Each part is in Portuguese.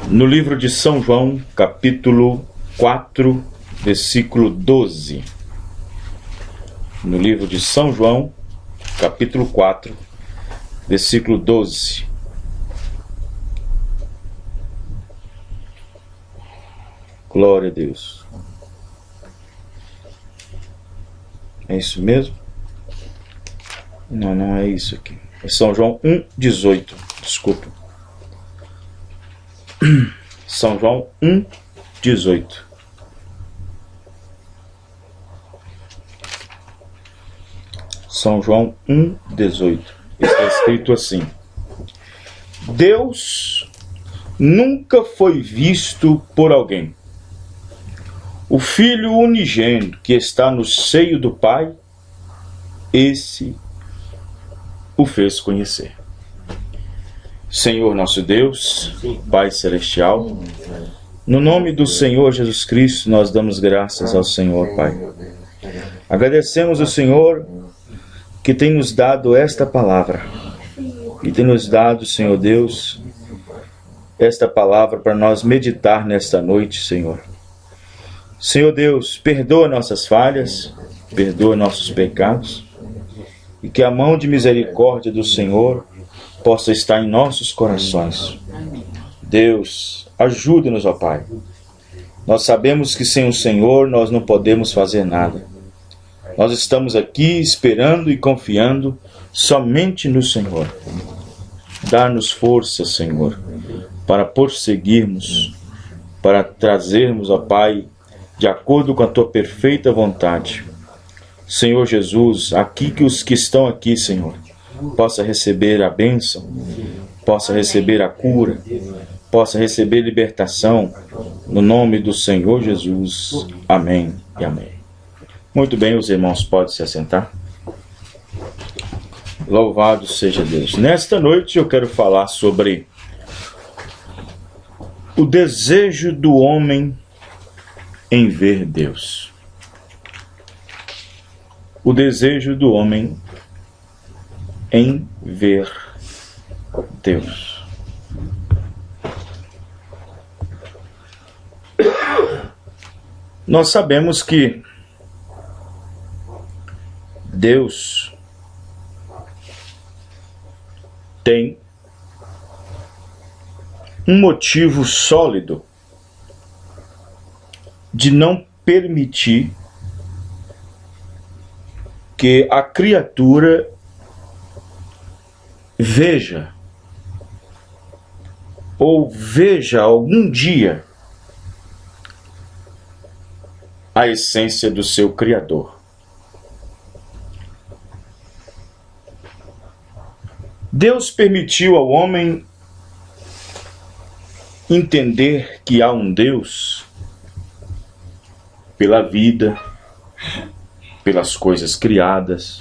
No livro de São João, capítulo 4, versículo 12. No livro de São João, capítulo 4, versículo 12. Glória a Deus. É isso mesmo? Não é isso aqui. É São João 1,18. Desculpa. São João 1,18. São João 1,18. Está escrito assim: Deus nunca foi visto por alguém. O Filho unigênito que está no seio do Pai, esse o fez conhecer. Senhor nosso Deus, Pai Celestial, no nome do Senhor Jesus Cristo, nós damos graças ao Senhor, Pai. Agradecemos ao Senhor que tem nos dado esta palavra, e tem nos dado, Senhor Deus, esta palavra para nós meditar nesta noite, Senhor. Senhor Deus, perdoa nossas falhas, perdoa nossos pecados, e que a mão de misericórdia do Senhor possa estar em nossos corações. Deus, ajude-nos, ó Pai. Nós sabemos que sem o Senhor nós não podemos fazer nada. Nós estamos aqui esperando e confiando somente no Senhor. Dá-nos força, Senhor, para prosseguirmos, para trazermos, ó Pai, de acordo com a Tua perfeita vontade. Senhor Jesus, aqui que os que estão aqui, Senhor, possa receber a bênção, possa receber a cura, possa receber libertação, no nome do Senhor Jesus. Amém e amém. Muito bem, os irmãos podem se assentar. Louvado seja Deus. Nesta noite eu quero falar sobre o desejo do homem em ver Deus. O desejo do homem em ver Deus. Nós sabemos que Deus tem um motivo sólido de não permitir que a criatura veja algum dia a essência do seu Criador. Deus permitiu ao homem entender que há um Deus pela vida, pelas coisas criadas,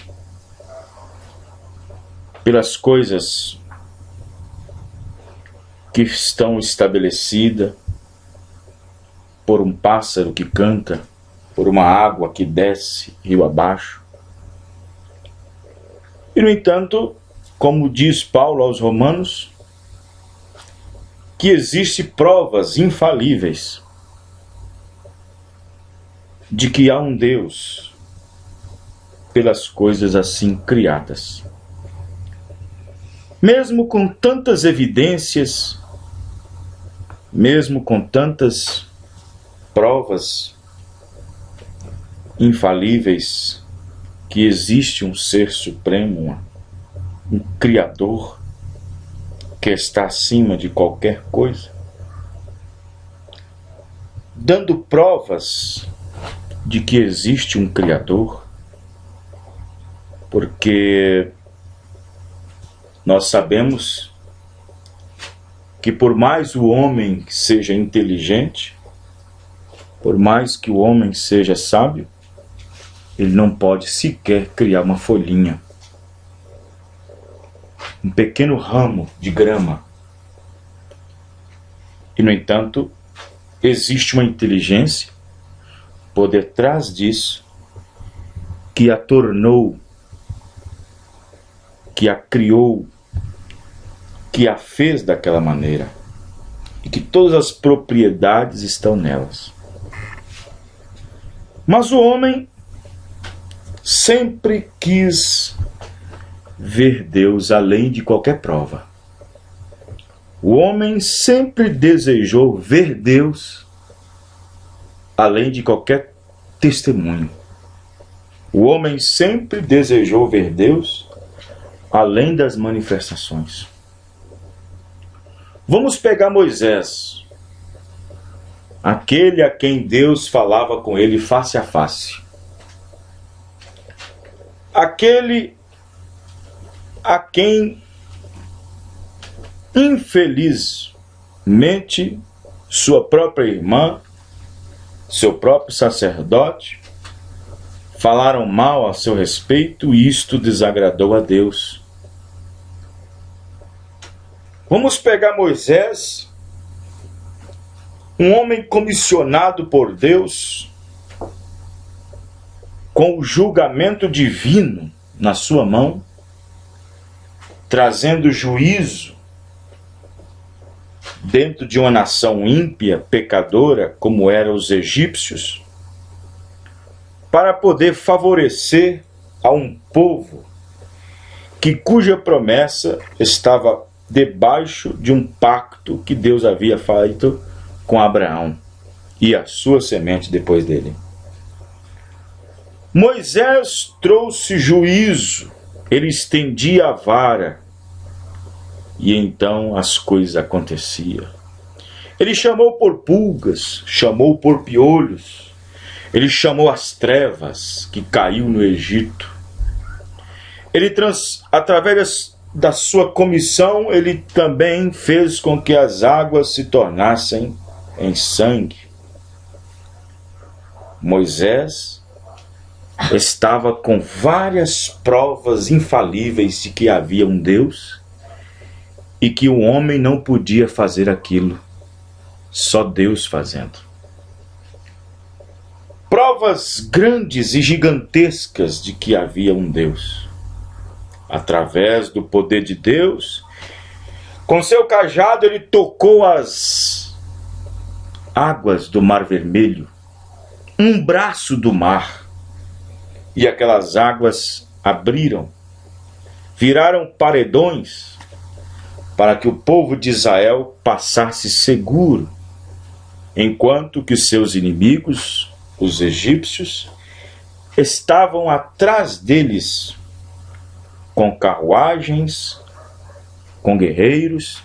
pelas coisas que estão estabelecidas, por um pássaro que canta, por uma água que desce rio abaixo. E, no entanto, como diz Paulo aos Romanos, que existem provas infalíveis de que há um Deus pelas coisas assim criadas. Mesmo com tantas evidências, mesmo com tantas provas infalíveis que existe um ser supremo, um Criador que está acima de qualquer coisa, dando provas de que existe um Criador, porque nós sabemos que por mais o homem seja inteligente, por mais que o homem seja sábio, ele não pode sequer criar uma folhinha, um pequeno ramo de grama. E, no entanto, existe uma inteligência por detrás disso que a tornou, que a criou, que a fez daquela maneira. e que todas as propriedades estão nelas. Mas o homem sempre quis ver Deus além de qualquer prova. O homem sempre desejou ver Deus além de qualquer testemunho. O homem sempre desejou ver Deus além das manifestações. Vamos pegar Moisés, aquele a quem Deus falava com ele face a face. Aquele a quem, infelizmente, sua própria irmã, seu próprio sacerdote, falaram mal a seu respeito e isto desagradou a Deus. Vamos pegar Moisés, um homem comissionado por Deus, com o julgamento divino na sua mão, trazendo juízo dentro de uma nação ímpia, pecadora, como eram os egípcios, para poder favorecer a um povo cuja promessa estava debaixo de um pacto que Deus havia feito com Abraão e a sua semente depois dele. Moisés trouxe juízo, ele estendia a vara e então as coisas aconteciam. Ele chamou por pulgas, chamou por piolhos, ele chamou as trevas que caiu no Egito. Através da sua comissão, ele também fez com que as águas se tornassem em sangue. Moisés estava com várias provas infalíveis de que havia um Deus e que o homem não podia fazer aquilo, só Deus fazendo. Provas grandes e gigantescas de que havia um Deus. Através do poder de Deus, com seu cajado ele tocou as águas do Mar Vermelho, um braço do mar, e aquelas águas abriram, viraram paredões para que o povo de Israel passasse seguro, enquanto que os seus inimigos, os egípcios, estavam atrás deles com carruagens, com guerreiros,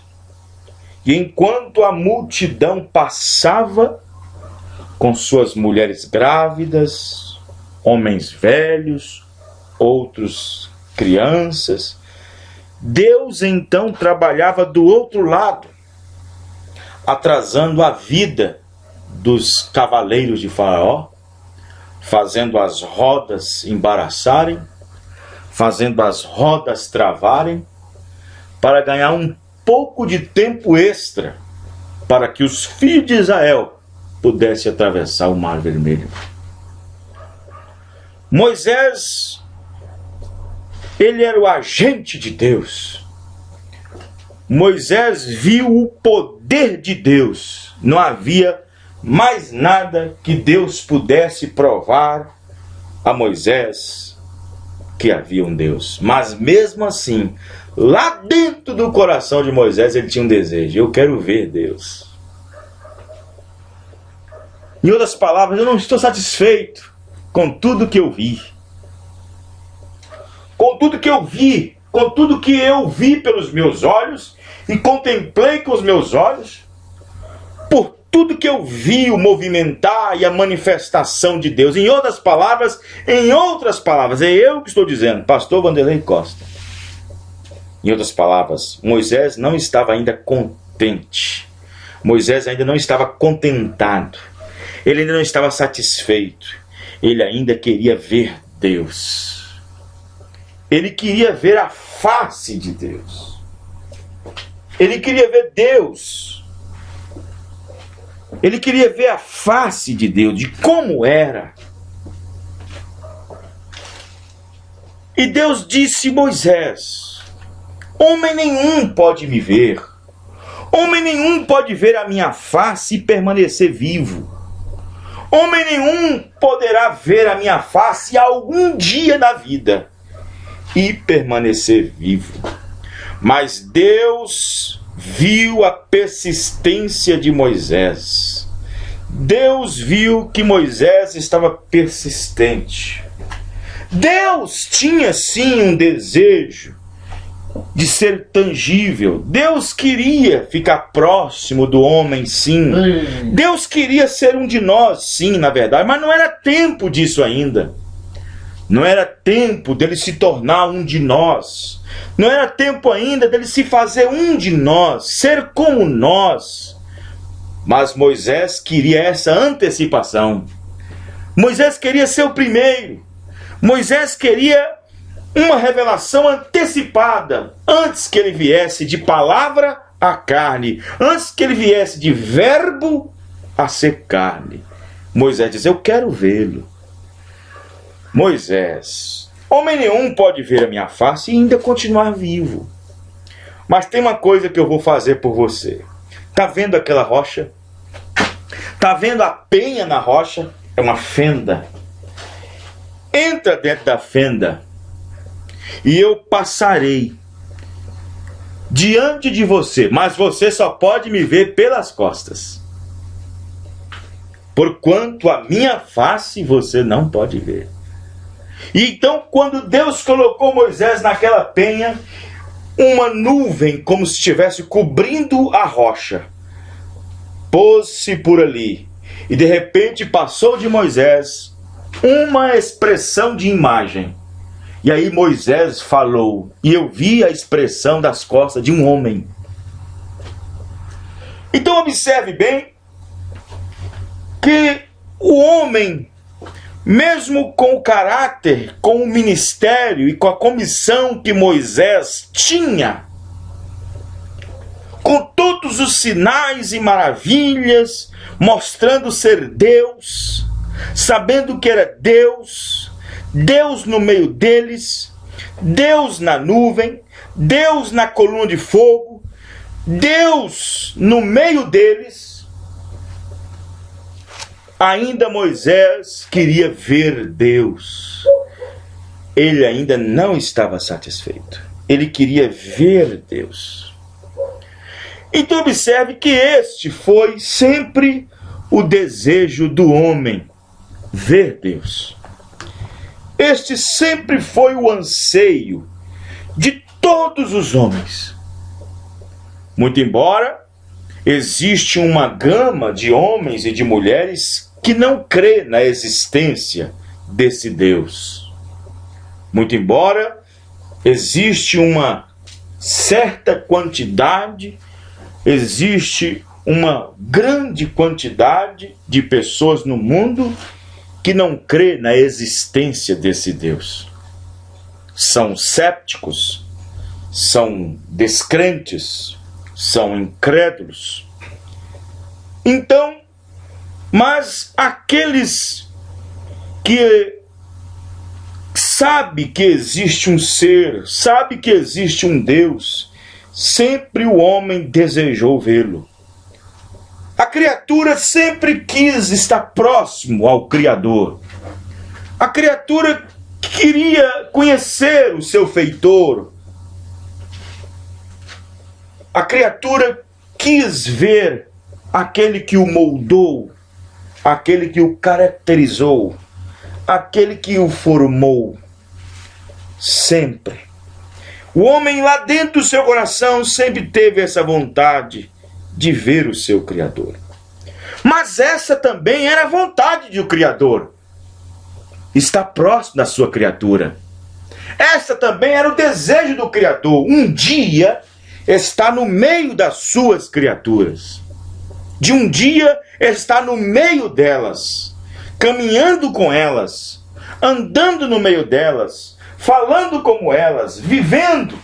e enquanto a multidão passava com suas mulheres grávidas, homens velhos, outros crianças, Deus então trabalhava do outro lado, atrasando a vida dos cavaleiros de Faraó, fazendo as rodas embaraçarem, fazendo as rodas travarem, para ganhar um pouco de tempo extra, para que os filhos de Israel pudessem atravessar o Mar Vermelho. Moisés, ele era o agente de Deus. Moisés viu o poder de Deus. Não havia mais nada que Deus pudesse provar a Moisés que havia um Deus. Mas mesmo assim, lá dentro do coração de Moisés, ele tinha um desejo: eu quero ver Deus. Em outras palavras, eu não estou satisfeito com tudo que eu vi. Com tudo que eu vi, com tudo que eu vi pelos meus olhos e contemplei com os meus olhos, por tudo que eu vi o movimentar e a manifestação de Deus. Em outras palavras, é eu que estou dizendo, pastor Vanderlei Costa. Em outras palavras, Moisés não estava ainda contente. Moisés ainda não estava contentado. Ele ainda não estava satisfeito. Ele ainda queria ver Deus. Ele queria ver a face de Deus. Ele queria ver Deus. Ele queria ver a face de Deus, de como era. E Deus disse a Moisés: homem nenhum pode me ver. Homem nenhum pode ver a minha face e permanecer vivo. Homem nenhum poderá ver a minha face algum dia na vida e permanecer vivo. Mas Deus viu a persistência de Moisés. Deus viu que Moisés estava persistente. Deus tinha sim um desejo de ser tangível. Deus queria ficar próximo do homem, sim. Deus queria ser um de nós, sim, na verdade, mas não era tempo disso ainda. Não era tempo dele se tornar um de nós. Não era tempo ainda dele se fazer um de nós, ser como nós. Mas Moisés queria essa antecipação. Moisés queria ser o primeiro. Moisés queria uma revelação antecipada, antes que ele viesse de palavra a carne, antes que ele viesse de verbo a ser carne. Moisés diz: eu quero vê-lo. Moisés, homem nenhum pode ver a minha face e ainda continuar vivo. Mas tem uma coisa que eu vou fazer por você. Está vendo aquela rocha? Está vendo a penha na rocha? É uma fenda. Entra dentro da fenda e eu passarei diante de você, mas você só pode me ver pelas costas, porquanto a minha face você não pode ver. E então, quando Deus colocou Moisés naquela penha, uma nuvem, como se estivesse cobrindo a rocha, pôs-se por ali, e de repente passou de Moisés uma expressão de imagem. E aí Moisés falou, e eu vi a expressão das costas de um homem. Então observe bem que o homem, mesmo com o caráter, com o ministério e com a comissão que Moisés tinha, com todos os sinais e maravilhas, mostrando ser Deus, sabendo que era Deus, Deus no meio deles, Deus na nuvem, Deus na coluna de fogo, Deus no meio deles, ainda Moisés queria ver Deus. Ele ainda não estava satisfeito. Ele queria ver Deus. Então observe que este foi sempre o desejo do homem, ver Deus. Este sempre foi o anseio de todos os homens. Muito embora existe uma gama de homens e de mulheres que não crê na existência desse Deus. Muito embora existe uma certa quantidade, existe uma grande quantidade de pessoas no mundo que não crê na existência desse Deus. São cépticos, são descrentes, são incrédulos. Então, mas aqueles que sabem que existe um ser, sabem que existe um Deus, sempre o homem desejou vê-lo. A criatura sempre quis estar próximo ao Criador. A criatura queria conhecer o seu feitor. A criatura quis ver aquele que o moldou, aquele que o caracterizou, aquele que o formou. Sempre. O homem lá dentro do seu coração sempre teve essa vontade de ver o seu Criador. Mas essa também era a vontade do Criador, estar próximo da sua criatura. Essa também era o desejo do Criador, um dia estar no meio das suas criaturas, de um dia estar no meio delas, caminhando com elas, andando no meio delas, falando como elas, vivendo,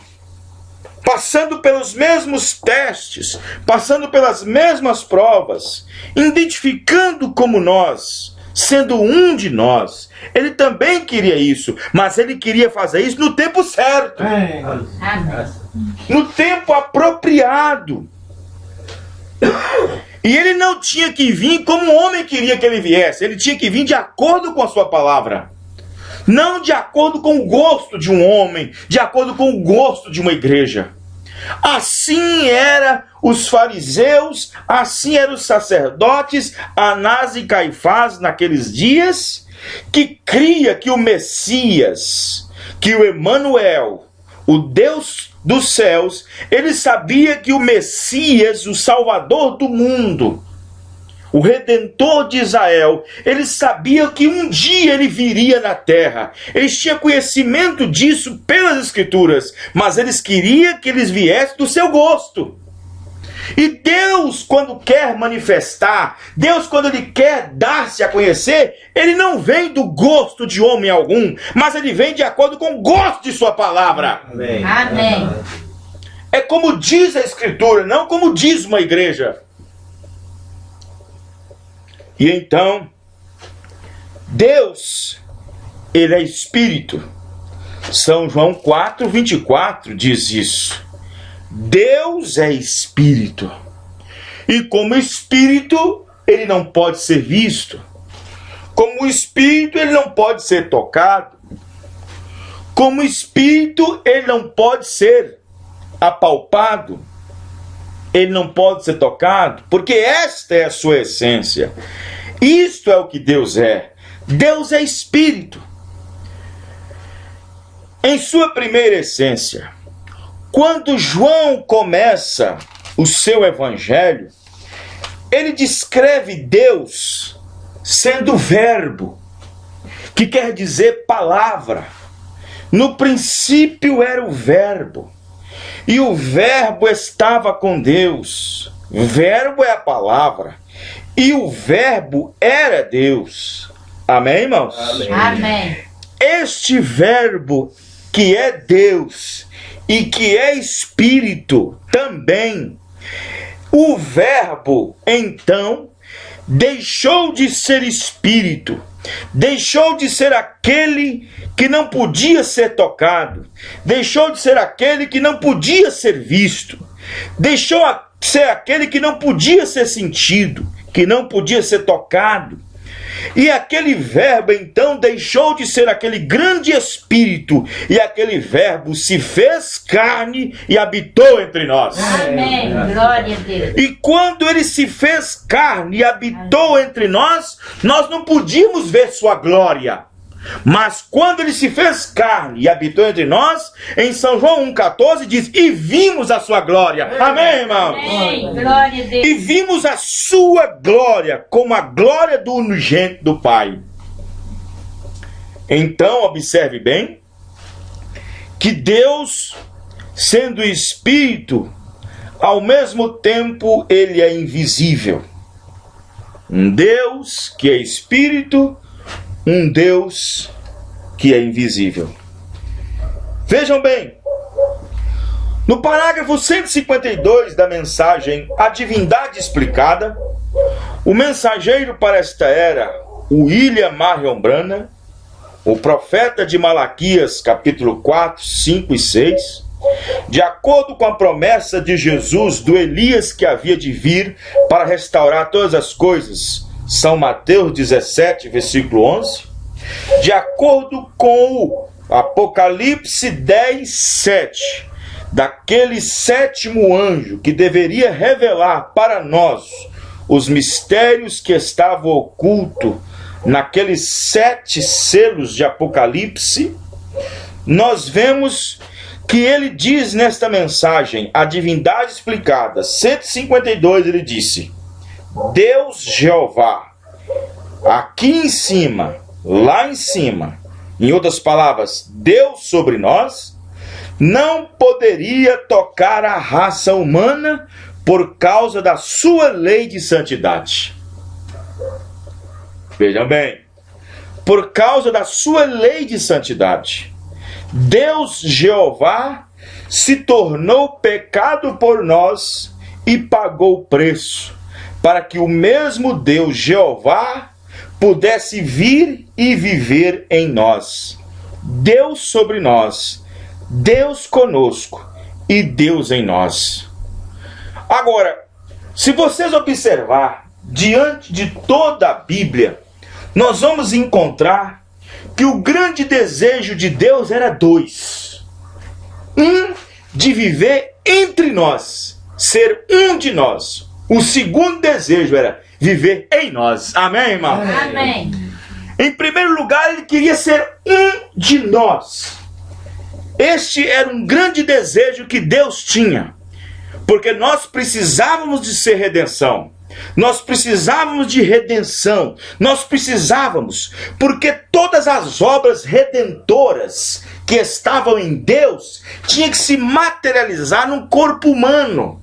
passando pelos mesmos testes, passando pelas mesmas provas, identificando como nós, sendo um de nós. Ele também queria isso, mas ele queria fazer isso no tempo certo, no tempo apropriado. E ele não tinha que vir como o homem queria que ele viesse. Ele tinha que vir de acordo com a sua palavra. Não de acordo com o gosto de um homem, de acordo com o gosto de uma igreja. Assim eram os fariseus, assim eram os sacerdotes, Anás e Caifás naqueles dias, que cria que o Messias, que o Emanuel, o Deus dos céus, ele sabia que o Messias, o Salvador do mundo, o Redentor de Israel, eles sabiam que um dia ele viria na terra. Eles tinham conhecimento disso pelas Escrituras, mas eles queriam que eles viessem do seu gosto. E Deus, quando quer manifestar, Deus, quando ele quer dar-se a conhecer, ele não vem do gosto de homem algum, mas ele vem de acordo com o gosto de sua palavra. Amém. Amém. É como diz a Escritura, não como diz uma igreja. E então, Deus, ele é Espírito. São João 4:24 diz isso. Deus é Espírito. E como Espírito, ele não pode ser visto. Como Espírito, ele não pode ser tocado. Como Espírito, ele não pode ser apalpado. Ele não pode ser tocado, porque esta é a sua essência. Isto é o que Deus é. Deus é Espírito. Em sua primeira essência, quando João começa o seu evangelho, ele descreve Deus sendo verbo, que quer dizer palavra. No princípio era o verbo. E o verbo estava com Deus. O verbo é a palavra. E o verbo era Deus. Amém, irmãos? Amém. Amém. Este verbo que é Deus e que é Espírito também. O verbo, então, deixou de ser Espírito. Deixou de ser aquele que não podia ser tocado. Deixou de ser aquele que não podia ser visto. Deixou de ser aquele que não podia ser sentido, que não podia ser tocado. E aquele verbo, então, deixou de ser aquele grande Espírito, e aquele verbo se fez carne e habitou entre nós. Amém. Glória a Deus. E quando ele se fez carne e habitou entre nós, nós não podíamos ver sua glória. Mas quando ele se fez carne e habitou entre nós, em São João 1,14 diz, e vimos a sua glória. Amém, irmãos? Amém. Glória a Deus. E vimos a sua glória como a glória do unigênito do Pai. Então, observe bem, que Deus, sendo Espírito, ao mesmo tempo ele é invisível. Um Deus que é Espírito, um Deus que é invisível. Vejam bem, no parágrafo 152 da mensagem A Divindade Explicada, o mensageiro para esta era, William Marion Branham, o profeta de Malaquias, capítulo 4, 5 e 6, de acordo com a promessa de Jesus do Elias que havia de vir para restaurar todas as coisas, São Mateus 17, versículo 11, de acordo com o Apocalipse 10, 7, daquele sétimo anjo que deveria revelar para nós os mistérios que estavam ocultos naqueles 7 selos de Apocalipse, nós vemos que ele diz nesta mensagem, A Divindade Explicada, 152, ele disse, Deus Jeová, aqui em cima, lá em cima, em outras palavras, Deus sobre nós, não poderia tocar a raça humana por causa da sua lei de santidade. Vejam bem, por causa da sua lei de santidade, Deus Jeová se tornou pecado por nós e pagou o preço, para que o mesmo Deus Jeová pudesse vir e viver em nós. Deus sobre nós, Deus conosco e Deus em nós. Agora, Se vocês observar, diante de toda a Bíblia, nós vamos encontrar que o grande desejo de Deus era dois. Um, de viver entre nós, ser um de nós. O segundo desejo era viver em nós. Amém, irmão? Amém. Em primeiro lugar, ele queria ser um de nós. Este era um grande desejo que Deus tinha, porque nós precisávamos de ser redenção. Nós precisávamos de redenção. Nós precisávamos, porque todas as obras redentoras que estavam em Deus tinham que se materializar num corpo humano.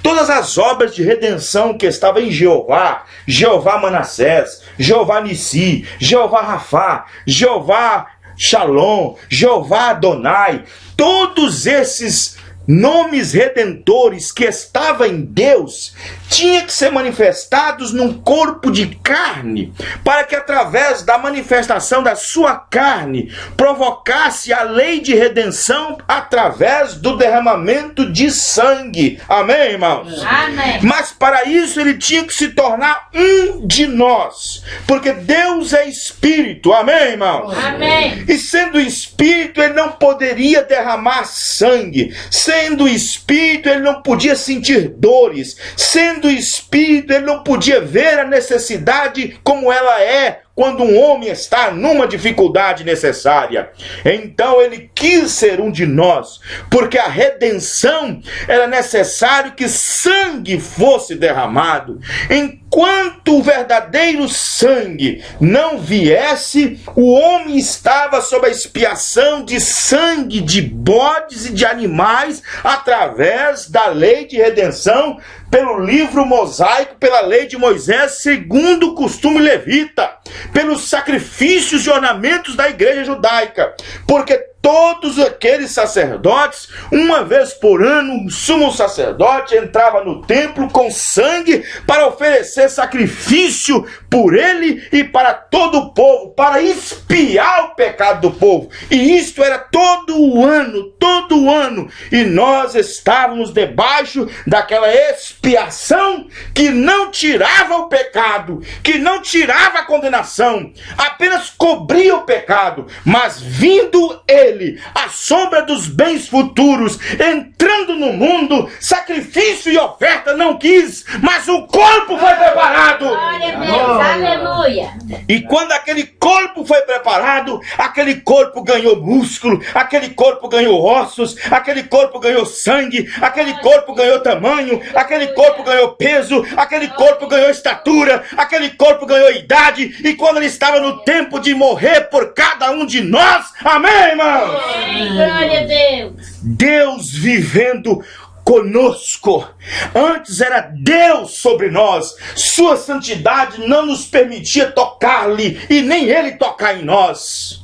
Todas as obras de redenção que estavam em Jeová, Jeová Manassés, Jeová Nissi, Jeová Rafá, Jeová Shalom, Jeová Adonai, todos esses nomes redentores que estavam em Deus tinham que ser manifestados num corpo de carne, para que através da manifestação da sua carne provocasse a lei de redenção através do derramamento de sangue. Amém, irmãos? Amém. Mas para isso ele tinha que se tornar um de nós, porque Deus é Espírito. Amém, irmãos? Amém. E sendo Espírito, ele não poderia derramar sangue. Sendo Espírito, ele não podia sentir dores. Sendo Espírito, ele não podia ver a necessidade como ela é quando um homem está numa dificuldade necessária. Então ele quis ser um de nós, porque a redenção era necessário que sangue fosse derramado. Enquanto o verdadeiro sangue não viesse, o homem estava sob a expiação de sangue de bodes e de animais através da lei de redenção pelo livro mosaico, pela lei de Moisés, segundo o costume levita, pelos sacrifícios e ornamentos da igreja judaica, porque todos aqueles sacerdotes, uma vez por ano, o sumo sacerdote entrava no templo com sangue para oferecer sacrifício por ele e para todo o povo, para expiar o pecado do povo. E isto era todo o ano, e nós estávamos debaixo daquela expiação que não tirava o pecado, que não tirava a condenação, apenas cobria o pecado, mas vindo ele, a sombra dos bens futuros, entrando no mundo, sacrifício e oferta não quis, mas o corpo foi preparado. Glória a Deus. Aleluia. E quando aquele corpo foi preparado, aquele corpo ganhou músculo, aquele corpo ganhou ossos, aquele corpo ganhou sangue, aquele corpo ganhou tamanho, aquele corpo ganhou peso, aquele corpo ganhou estatura, aquele corpo ganhou idade, e quando ele estava no tempo de morrer por cada um de nós, amém, irmão? Glória a Deus. Deus vivendo conosco. Antes era Deus sobre nós. Sua santidade não nos permitia tocar-lhe e nem ele tocar em nós.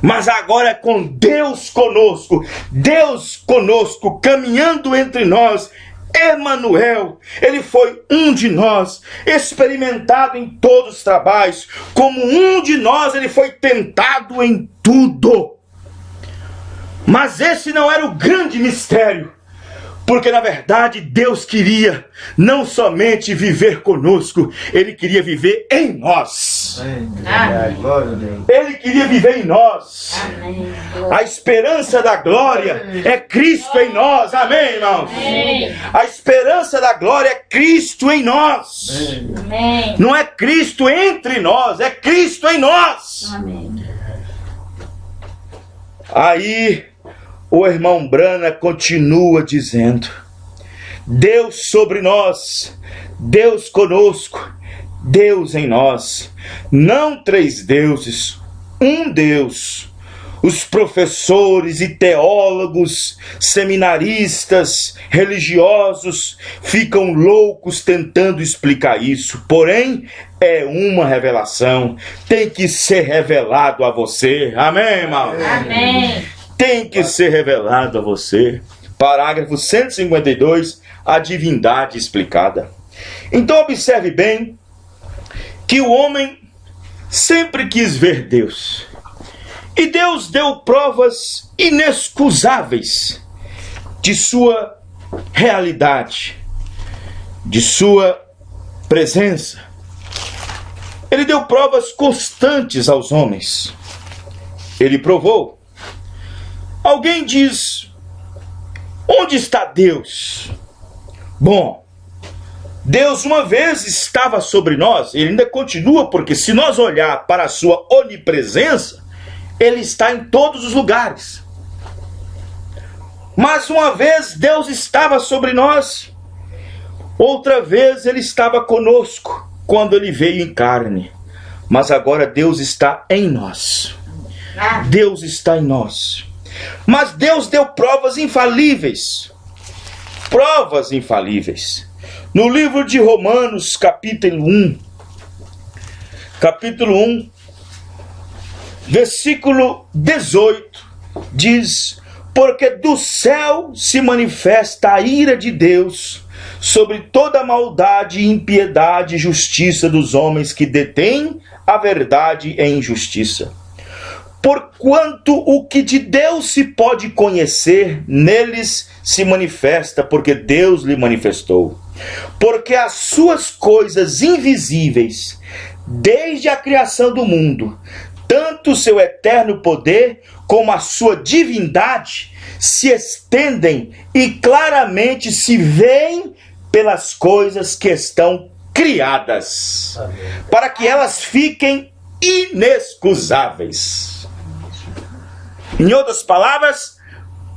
Mas agora é com Deus conosco, caminhando entre nós. Emanuel, ele foi um de nós, experimentado em todos os trabalhos, como um de nós ele foi tentado em tudo. Mas esse não era o grande mistério, porque na verdade Deus queria não somente viver conosco, ele queria viver em nós. Amém. Ele queria viver em nós. Amém. A esperança da glória é Cristo em nós. Amém, irmãos? Amém. A esperança da glória é Cristo em nós. Amém. Não é Cristo entre nós, é Cristo em nós. Amém. Aí o irmão Brana continua dizendo: Deus sobre nós, Deus conosco, Deus em nós, não três deuses, um Deus. Os professores e teólogos, seminaristas, religiosos ficam loucos tentando explicar isso. Porém, é uma revelação. Tem que ser revelado a você. Amém, irmão? Amém. Tem que ser revelado a você. Parágrafo 152, a divindade explicada. Então observe bem que o homem sempre quis ver Deus. E Deus deu provas inexcusáveis de sua realidade, de sua presença. Ele deu provas constantes aos homens. Ele provou. Alguém diz: onde está Deus? Bom, Deus uma vez estava sobre nós, ele ainda continua, porque se nós olhar para a sua onipresença, ele está em todos os lugares. Mas uma vez Deus estava sobre nós, outra vez ele estava conosco, quando ele veio em carne. Mas agora Deus está em nós. Deus está em nós. Mas Deus deu provas infalíveis. Provas infalíveis. No livro de Romanos, capítulo 1, versículo 18, diz: porque do céu se manifesta a ira de Deus sobre toda a maldade, impiedade e justiça dos homens que detêm a verdade em injustiça. Porquanto o que de Deus se pode conhecer, neles se manifesta, porque Deus lhe manifestou. Porque as suas coisas invisíveis, desde a criação do mundo, tanto o seu eterno poder como a sua divindade, se estendem e claramente se veem pelas coisas que estão criadas, para que elas fiquem inexcusáveis. Em outras palavras,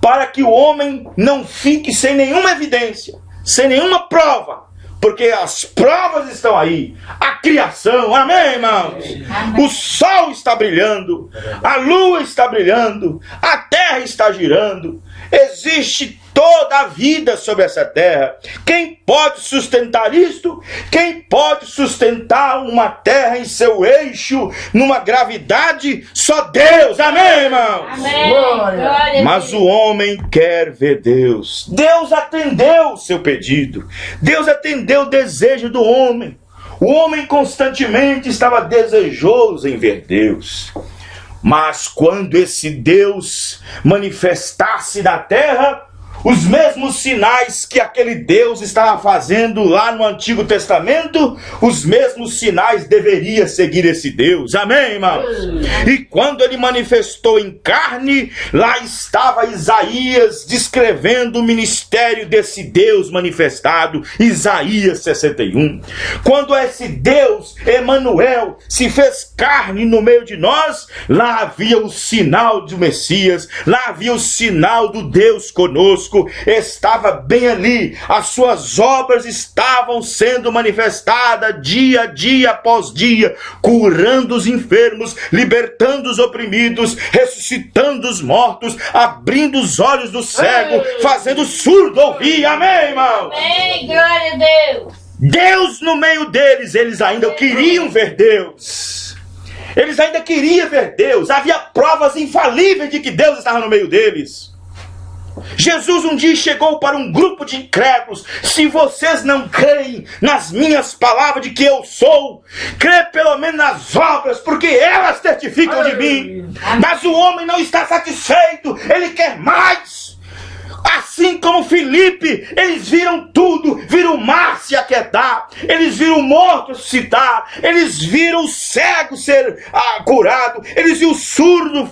para que o homem não fique sem nenhuma evidência, sem nenhuma prova, porque as provas estão aí. A criação, amém, irmãos? Amém. O sol está brilhando, a lua está brilhando, a terra está girando. Existe toda a vida sobre essa terra. Quem pode sustentar isto? Quem pode sustentar uma terra em seu eixo, numa gravidade? Só Deus, amém, irmãos? Amém. Mas o homem quer ver Deus. Deus atendeu o seu pedido. Deus atendeu o desejo do homem. O homem constantemente estava desejoso em ver Deus. Mas quando esse Deus manifestasse na terra, os mesmos sinais que aquele Deus estava fazendo lá no Antigo Testamento, os mesmos sinais deveriam seguir esse Deus. Amém, irmãos? E quando ele manifestou em carne, lá estava Isaías descrevendo o ministério desse Deus manifestado, Isaías 61. Quando esse Deus, Emanuel, se fez carne no meio de nós, lá havia o sinal do Messias, lá havia o sinal do Deus conosco. Estava bem ali, as suas obras estavam sendo manifestadas dia após dia, curando os enfermos, libertando os oprimidos, ressuscitando os mortos, abrindo os olhos do cego, fazendo o surdo ouvir, amém, irmãos? Amém, glória a Deus. Deus no meio deles, eles ainda queriam ver Deus. Eles ainda queriam ver Deus. Havia provas infalíveis de que Deus estava no meio deles. Jesus um dia chegou para um grupo de incrédulos: se vocês não creem nas minhas palavras de que eu sou, crê pelo menos nas obras, porque elas testificam de mim. Mas o homem não está satisfeito, ele quer mais. Assim como Filipe, eles viram tudo, viram o mar se aquietar, eles viram o morto ressuscitar, eles viram o cego ser curado, eles viram o surdo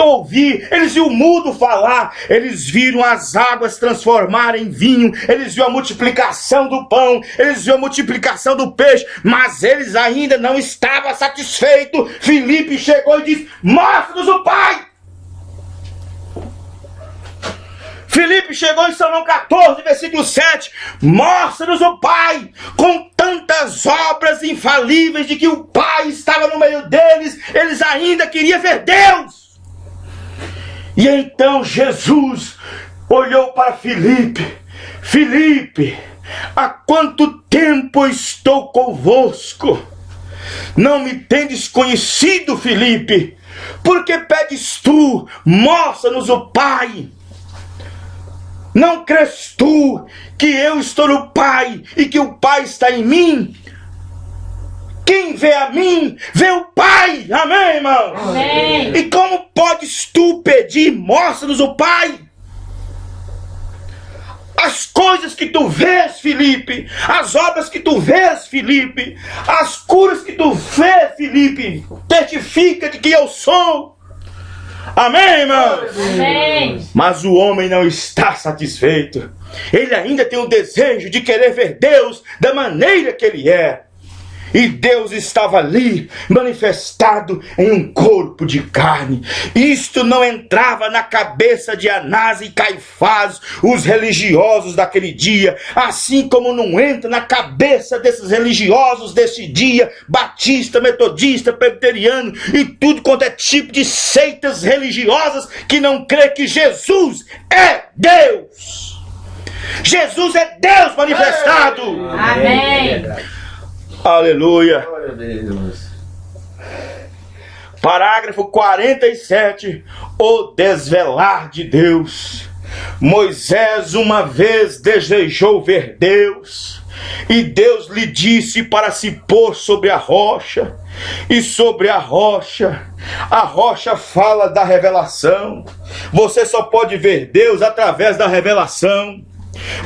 ouvir, eles viram o mudo falar, eles viram as águas transformar em vinho, eles viram a multiplicação do pão, eles viram a multiplicação do peixe, mas eles ainda não estavam satisfeitos. Filipe chegou e disse: mostra-nos o Pai. Filipe chegou em Salmo 14, versículo 7, mostra-nos o Pai, com tantas obras infalíveis de que o Pai estava no meio deles, eles ainda queriam ver Deus. E então Jesus olhou para Filipe: Filipe, há quanto tempo estou convosco? Não me tendes conhecido, Filipe? Por que pedes tu, mostra-nos o Pai? Não crês tu que eu estou no Pai e que o Pai está em mim? Quem vê a mim, vê o Pai. Amém, irmãos? Amém. E como podes tu pedir, mostra-nos o Pai? As coisas que tu vês, Filipe, as obras que tu vês, Filipe, as curas que tu vês, Filipe, testifica de que eu sou. Amém, irmãos? Amém. Mas o homem não está satisfeito. Ele ainda tem o desejo de querer ver Deus da maneira que Ele é. E Deus estava ali, manifestado em um corpo de carne. Isto não entrava na cabeça de Anás e Caifás, os religiosos daquele dia, assim como não entra na cabeça desses religiosos desse dia, batista, metodista, presbiteriano e tudo quanto é tipo de seitas religiosas que não crê que Jesus é Deus. Jesus é Deus manifestado. Amém. Aleluia. Glória a Deus. Parágrafo 47. O desvelar de Deus. Moisés uma vez desejou ver Deus, e Deus lhe disse para se pôr sobre a rocha, e sobre a rocha fala da revelação. Você só pode ver Deus através da revelação.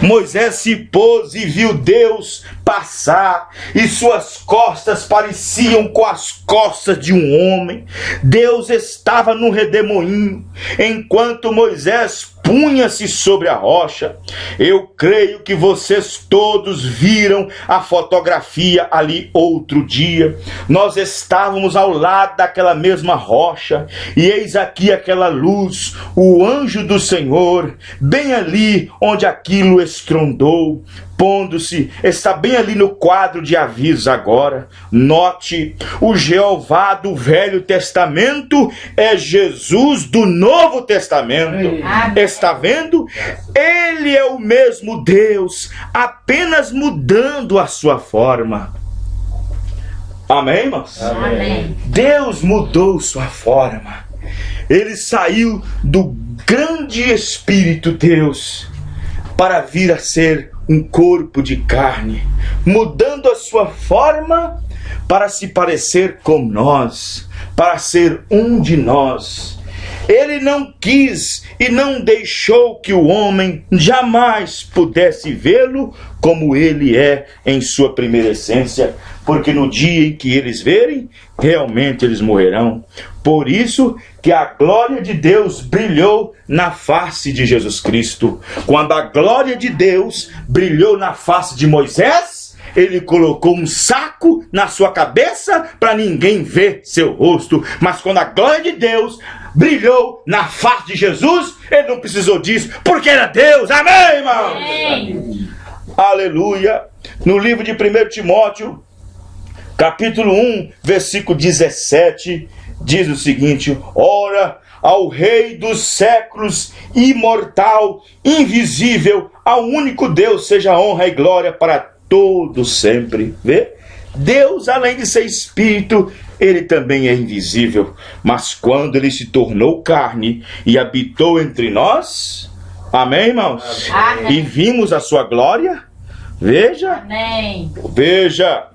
Moisés se pôs e viu Deus passar, e suas costas pareciam com as costas de um homem. Deus estava no redemoinho, enquanto Moisés punha-se sobre a rocha. Eu creio que vocês todos viram a fotografia ali outro dia. Nós estávamos ao lado daquela mesma rocha, e eis aqui aquela luz, o anjo do Senhor, bem ali onde aquilo estrondou, pondo-se, está bem ali no quadro de aviso agora. Note, o Jeová do Velho Testamento é Jesus do Novo Testamento. Está vendo? Ele é o mesmo Deus, apenas mudando a sua forma. Amém, irmãos? Amém. Deus mudou sua forma. Ele saiu do grande Espírito Deus para vir a ser um corpo de carne, mudando a sua forma para se parecer com nós, para ser um de nós. Ele não quis e não deixou que o homem jamais pudesse vê-lo como ele é em sua primeira essência, porque no dia em que eles verem, realmente eles morrerão. Por isso que a glória de Deus brilhou na face de Jesus Cristo. Quando a glória de Deus brilhou na face de Moisés, ele colocou um saco na sua cabeça para ninguém ver seu rosto. Mas quando a glória de Deus brilhou na face de Jesus, ele não precisou disso, porque era Deus. Amém, irmãos? Amém. Aleluia. No livro de 1 Timóteo, capítulo 1, versículo 17, diz o seguinte: ora, ao Rei dos séculos, imortal, invisível, ao único Deus, seja honra e glória para todos sempre. Vê? Deus, além de ser espírito, ele também é invisível. Mas quando ele se tornou carne e habitou entre nós, amém, irmãos? Amém. E vimos a sua glória. Veja, Amém. veja.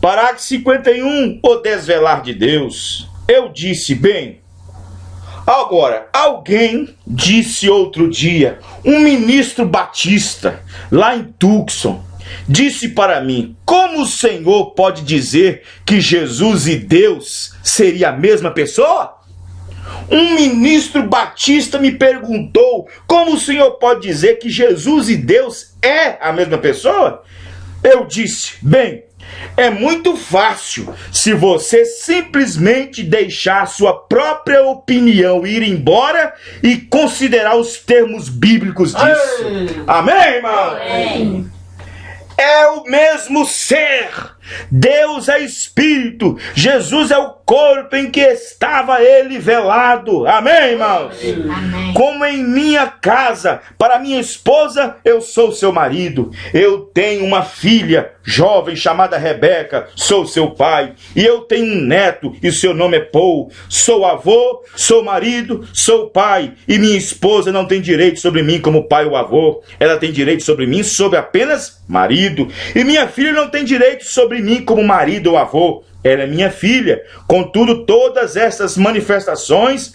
Parágrafo 51, o desvelar de Deus. Eu disse, bem, agora, alguém disse outro dia, um ministro batista, lá em Tucson, disse para mim: como o Senhor pode dizer que Jesus e Deus seria a mesma pessoa? Um ministro batista me perguntou: como o Senhor pode dizer que Jesus e Deus é a mesma pessoa? Eu disse: bem, é muito fácil se você simplesmente deixar sua própria opinião ir embora e considerar os termos bíblicos disso. Amém, irmão? Amém. É o mesmo ser. Deus é espírito. Jesus é o corpo em que estava ele velado. Amém, irmãos? Amém. Como em minha casa, para minha esposa, eu sou seu marido. Eu tenho uma filha jovem chamada Rebeca, sou seu pai. E eu tenho um neto, e seu nome é Paul. Sou avô, sou marido, sou pai. E minha esposa não tem direito sobre mim como pai ou avô. Ela tem direito sobre mim sobre apenas marido. E minha filha não tem direito sobre mim como marido ou avô. Ela é minha filha. Contudo, todas essas manifestações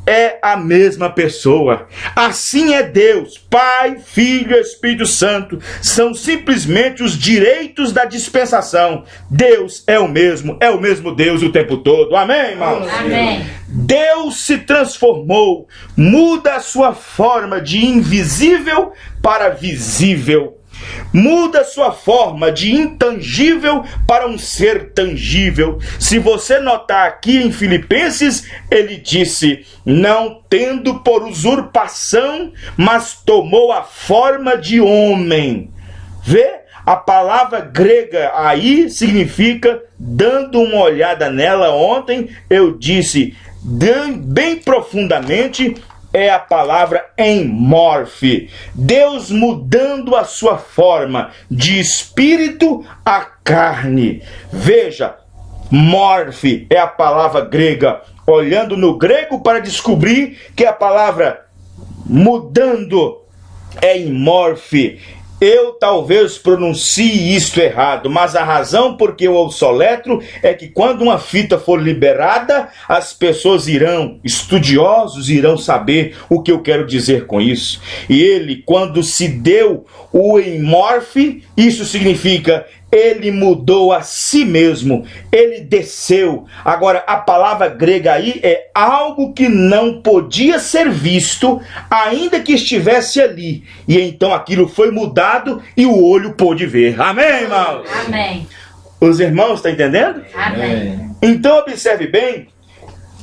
é a mesma pessoa. Assim é Deus, Pai, Filho e Espírito Santo. São simplesmente os direitos da dispensação. Deus é o mesmo Deus o tempo todo. Amém, irmãos? Amém. Deus se transformou, muda a sua forma de invisível para visível. Muda sua forma de intangível para um ser tangível. Se você notar aqui em Filipenses, ele disse: não tendo por usurpação, mas tomou a forma de homem. Vê? A palavra grega aí significa, dando uma olhada nela ontem, eu disse bem profundamente, é a palavra enmorfe. Deus mudando a sua forma de espírito a carne. Veja, morfe é a palavra grega. Olhando no grego para descobrir que a palavra mudando é enmorfe. Eu talvez pronuncie isto errado, mas a razão por que eu soletro é que quando uma fita for liberada, as pessoas estudiosos irão saber o que eu quero dizer com isso. E ele, quando se deu o enmorfe, isso significa ele mudou a si mesmo, ele desceu. Agora, a palavra grega aí é algo que não podia ser visto, ainda que estivesse ali. E então aquilo foi mudado e o olho pôde ver. Amém, irmãos? Amém. Os irmãos estão entendendo? Amém. Então observe bem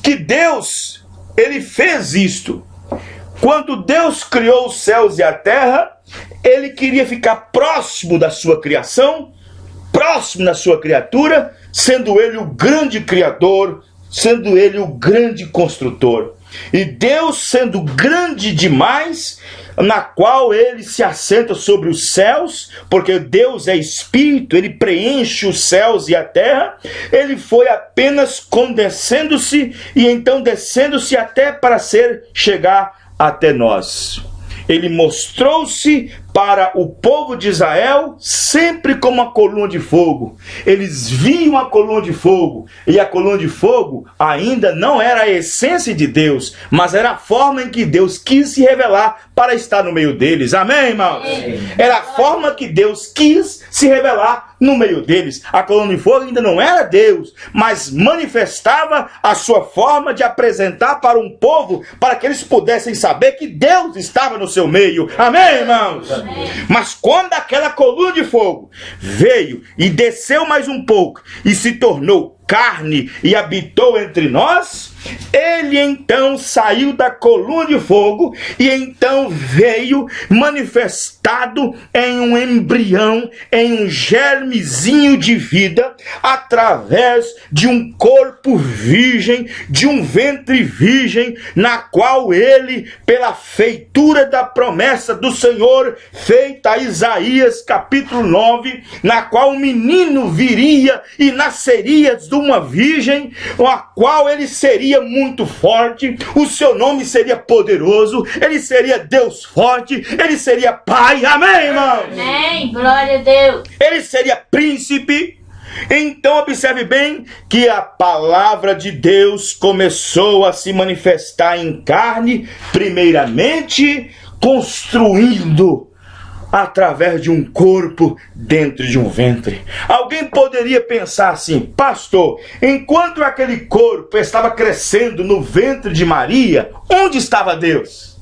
que Deus, ele fez isto. Quando Deus criou os céus e a terra, ele queria ficar próximo da sua criação, próximo da sua criatura, sendo ele o grande criador, sendo ele o grande construtor. E Deus, sendo grande demais, na qual ele se assenta sobre os céus, porque Deus é espírito, ele preenche os céus e a terra, ele foi apenas condescendo-se e então descendo-se até para chegar até nós. Ele mostrou-se para o povo de Israel sempre como uma coluna de fogo. Eles viam a coluna de fogo, e a coluna de fogo ainda não era a essência de Deus, mas era a forma em que Deus quis se revelar para estar no meio deles. Amém, irmãos? Era a forma que Deus quis se revelar no meio deles. A coluna de fogo ainda não era Deus, mas manifestava a sua forma de apresentar para um povo, para que eles pudessem saber que Deus estava no seu meio. Amém, irmãos? Amém. Mas quando aquela coluna de fogo veio e desceu mais um pouco e se tornou carne e habitou entre nós, ele então saiu da coluna de fogo e então veio manifestado em um embrião, em um germezinho de vida, através de um corpo virgem, de um ventre virgem, na qual ele, pela feitura da promessa do Senhor, feita a Isaías capítulo 9, na qual o menino viria e nasceria de uma virgem, a qual ele seria muito forte, o seu nome seria poderoso, ele seria Deus forte, ele seria Pai. Amém, irmãos? Amém, glória a Deus. Ele seria príncipe. Então observe bem que a palavra de Deus começou a se manifestar em carne, primeiramente construindo através de um corpo dentro de um ventre. Alguém poderia pensar assim: pastor, enquanto aquele corpo estava crescendo no ventre de Maria, onde estava Deus?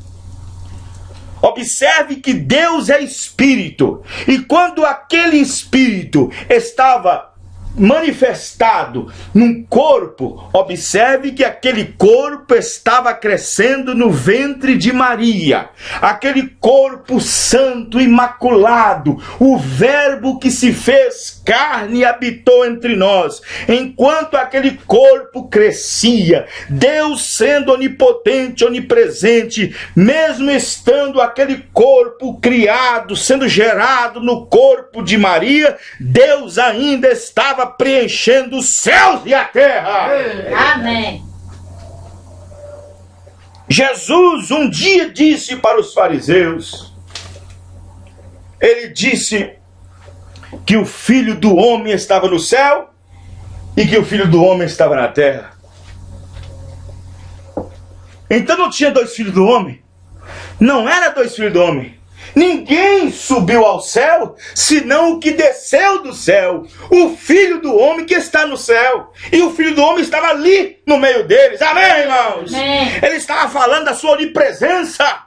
Observe que Deus é espírito, e quando aquele espírito estava manifestado num corpo, observe que aquele corpo estava crescendo no ventre de Maria, aquele corpo santo, imaculado, o verbo que se fez carne e habitou entre nós. Enquanto aquele corpo crescia, Deus sendo onipotente, onipresente, mesmo estando aquele corpo criado, sendo gerado no corpo de Maria, Deus ainda estava preenchendo os céus e a terra. Amém. Jesus um dia disse para os fariseus, ele disse que o Filho do Homem estava no céu e que o Filho do Homem estava na terra. Então não tinha dois filhos do homem? Não era dois filhos do homem. Ninguém subiu ao céu, senão o que desceu do céu, o Filho do homem que está no céu. E o Filho do homem estava ali no meio deles. Amém, irmãos? Amém. Ele estava falando da sua onipresença.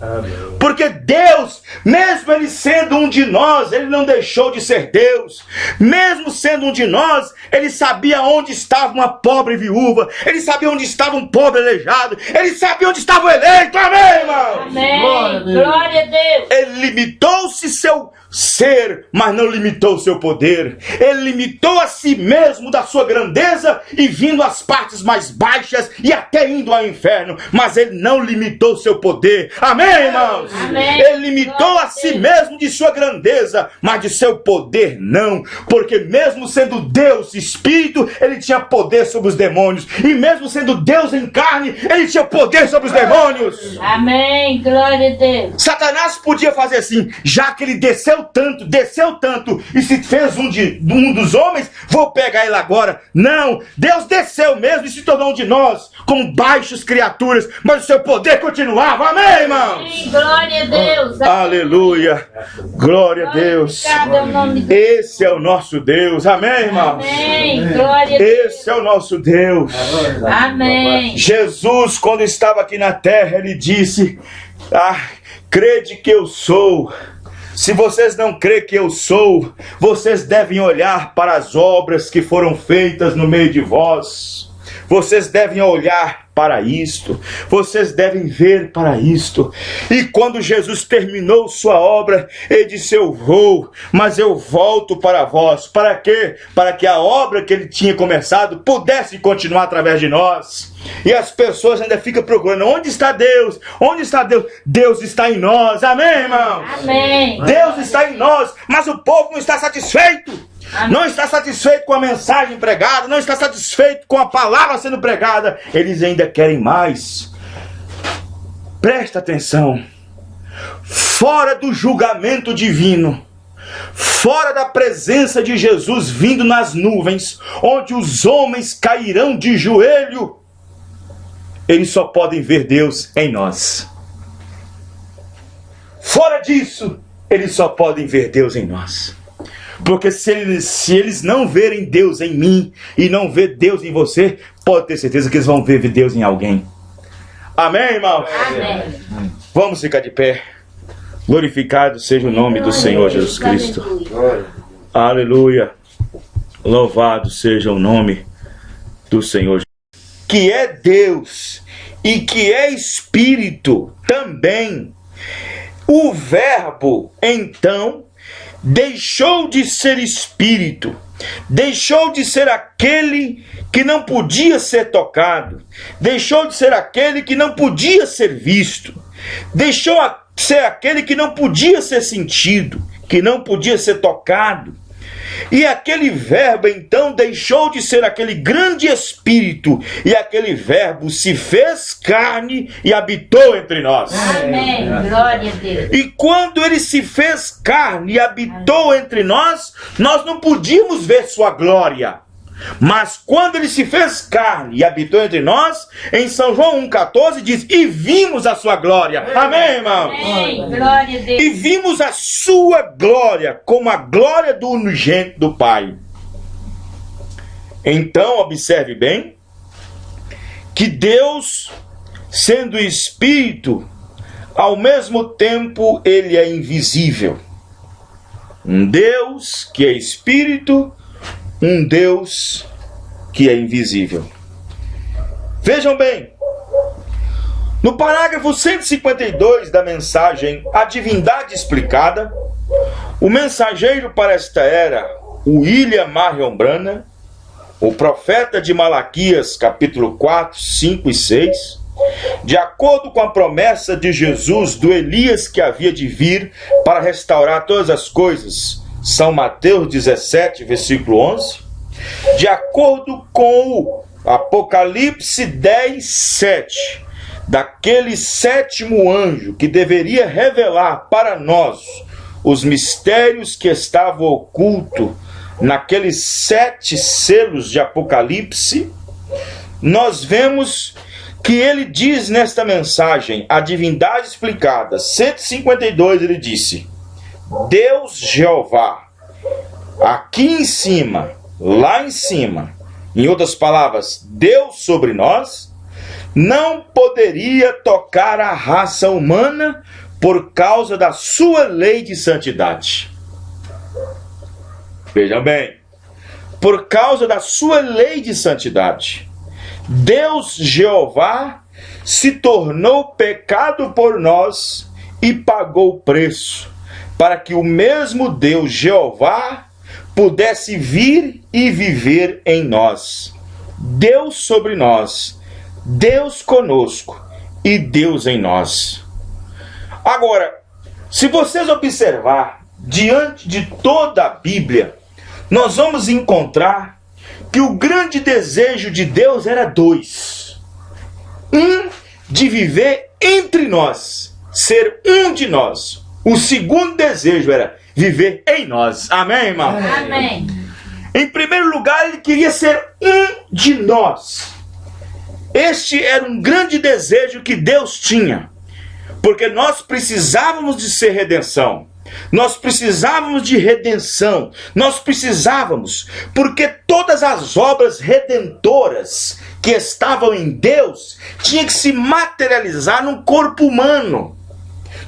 Amém. Porque Deus, mesmo Ele sendo um de nós, Ele não deixou de ser Deus. Mesmo sendo um de nós, Ele sabia onde estava uma pobre viúva. Ele sabia onde estava um pobre aleijado. Ele sabia onde estava o eleito. Amém, irmão? Amém. Glória a Deus. Ele limitou-se seu ser, mas não limitou seu poder. Ele limitou a si mesmo da sua grandeza e vindo às partes mais baixas e até indo ao inferno. Mas ele não limitou seu poder. Amém, irmãos? Amém. Ele limitou a si mesmo de sua grandeza, mas de seu poder não. Porque mesmo sendo Deus Espírito, ele tinha poder sobre os demônios. E mesmo sendo Deus em carne, ele tinha poder sobre os demônios. Amém. Glória a Deus. Satanás podia fazer assim, já que ele desceu tanto, e se fez um dos homens, vou pegar ele agora. Não, Deus desceu mesmo e se tornou um de nós, como baixas criaturas, mas o seu poder continuava. Amém, irmãos? Amém. Glória a Deus. Aleluia, glória a Deus. Glorificado é o nome de Esse é o nosso Deus. Amém, irmãos? Amém. Glória a Deus. Esse é o nosso Deus. Amém. Jesus, quando estava aqui na terra, ele disse: crede que eu sou. Se vocês não crêem que eu sou, vocês devem olhar para as obras que foram feitas no meio de vós. Vocês devem olhar para isto. Vocês devem ver para isto. E quando Jesus terminou sua obra, ele disse: eu vou, mas eu volto para vós. Para quê? Para que a obra que ele tinha começado pudesse continuar através de nós. E as pessoas ainda ficam procurando: onde está Deus? Onde está Deus? Deus está em nós. Amém, irmãos? Amém. Deus está em nós, mas o povo não está satisfeito. Amém. Não está satisfeito com a mensagem pregada, não está satisfeito com a palavra sendo pregada. Eles ainda querem mais. Presta atenção. Fora do julgamento divino, fora da presença de Jesus vindo nas nuvens, onde os homens cairão de joelho, eles só podem ver Deus em nós. Fora disso, eles só podem ver Deus em nós. Porque se eles não verem Deus em mim e não ver Deus em você, pode ter certeza que eles vão ver Deus em alguém. Amém, irmão? Amém. Vamos ficar de pé. Glorificado seja o nome do Senhor Jesus Cristo. Aleluia. Aleluia. Louvado seja o nome do Senhor. Que é Deus e que é Espírito também. O Verbo, então, deixou de ser Espírito, deixou de ser aquele que não podia ser tocado, deixou de ser aquele que não podia ser visto, deixou de ser aquele que não podia ser sentido, que não podia ser tocado. E aquele verbo então deixou de ser aquele grande Espírito, e aquele verbo se fez carne e habitou entre nós. Amém. Glória a Deus. E quando ele se fez carne e habitou entre nós, nós não podíamos ver sua glória. Mas quando ele se fez carne e habitou entre nós, em São João 1,14 diz: e vimos a sua glória. Amém, irmão? Amém. Glória a Deus. E vimos a sua glória como a glória do unigênito do Pai. Então, observe bem que Deus, sendo Espírito, ao mesmo tempo ele é invisível. Um Deus que é Espírito, um Deus que é invisível. Vejam bem, no parágrafo 152 da mensagem A Divindade Explicada, o mensageiro para esta era, William Marion Branham, o profeta de Malaquias, capítulo 4, 5 e 6, de acordo com a promessa de Jesus do Elias que havia de vir para restaurar todas as coisas, São Mateus 17, versículo 11, de acordo com o Apocalipse 10, 7, daquele sétimo anjo que deveria revelar para nós os mistérios que estavam ocultos naqueles 7 selos de Apocalipse, nós vemos que ele diz nesta mensagem, A Divindade Explicada, 152, ele disse: Deus Jeová, aqui em cima, lá em cima, em outras palavras, Deus sobre nós, não poderia tocar a raça humana por causa da sua lei de santidade. Vejam bem, por causa da sua lei de santidade, Deus Jeová se tornou pecado por nós e pagou o preço, para que o mesmo Deus Jeová pudesse vir e viver em nós. Deus sobre nós, Deus conosco e Deus em nós. Agora, se vocês observar diante de toda a Bíblia, nós vamos encontrar que o grande desejo de Deus era dois. Um, de viver entre nós, ser um de nós. O segundo desejo era viver em nós. Amém, irmão? Amém. Em primeiro lugar, ele queria ser um de nós. Este era um grande desejo que Deus tinha, porque nós precisávamos de ser redenção. Nós precisávamos de redenção. Nós precisávamos, porque todas as obras redentoras que estavam em Deus tinham que se materializar num corpo humano.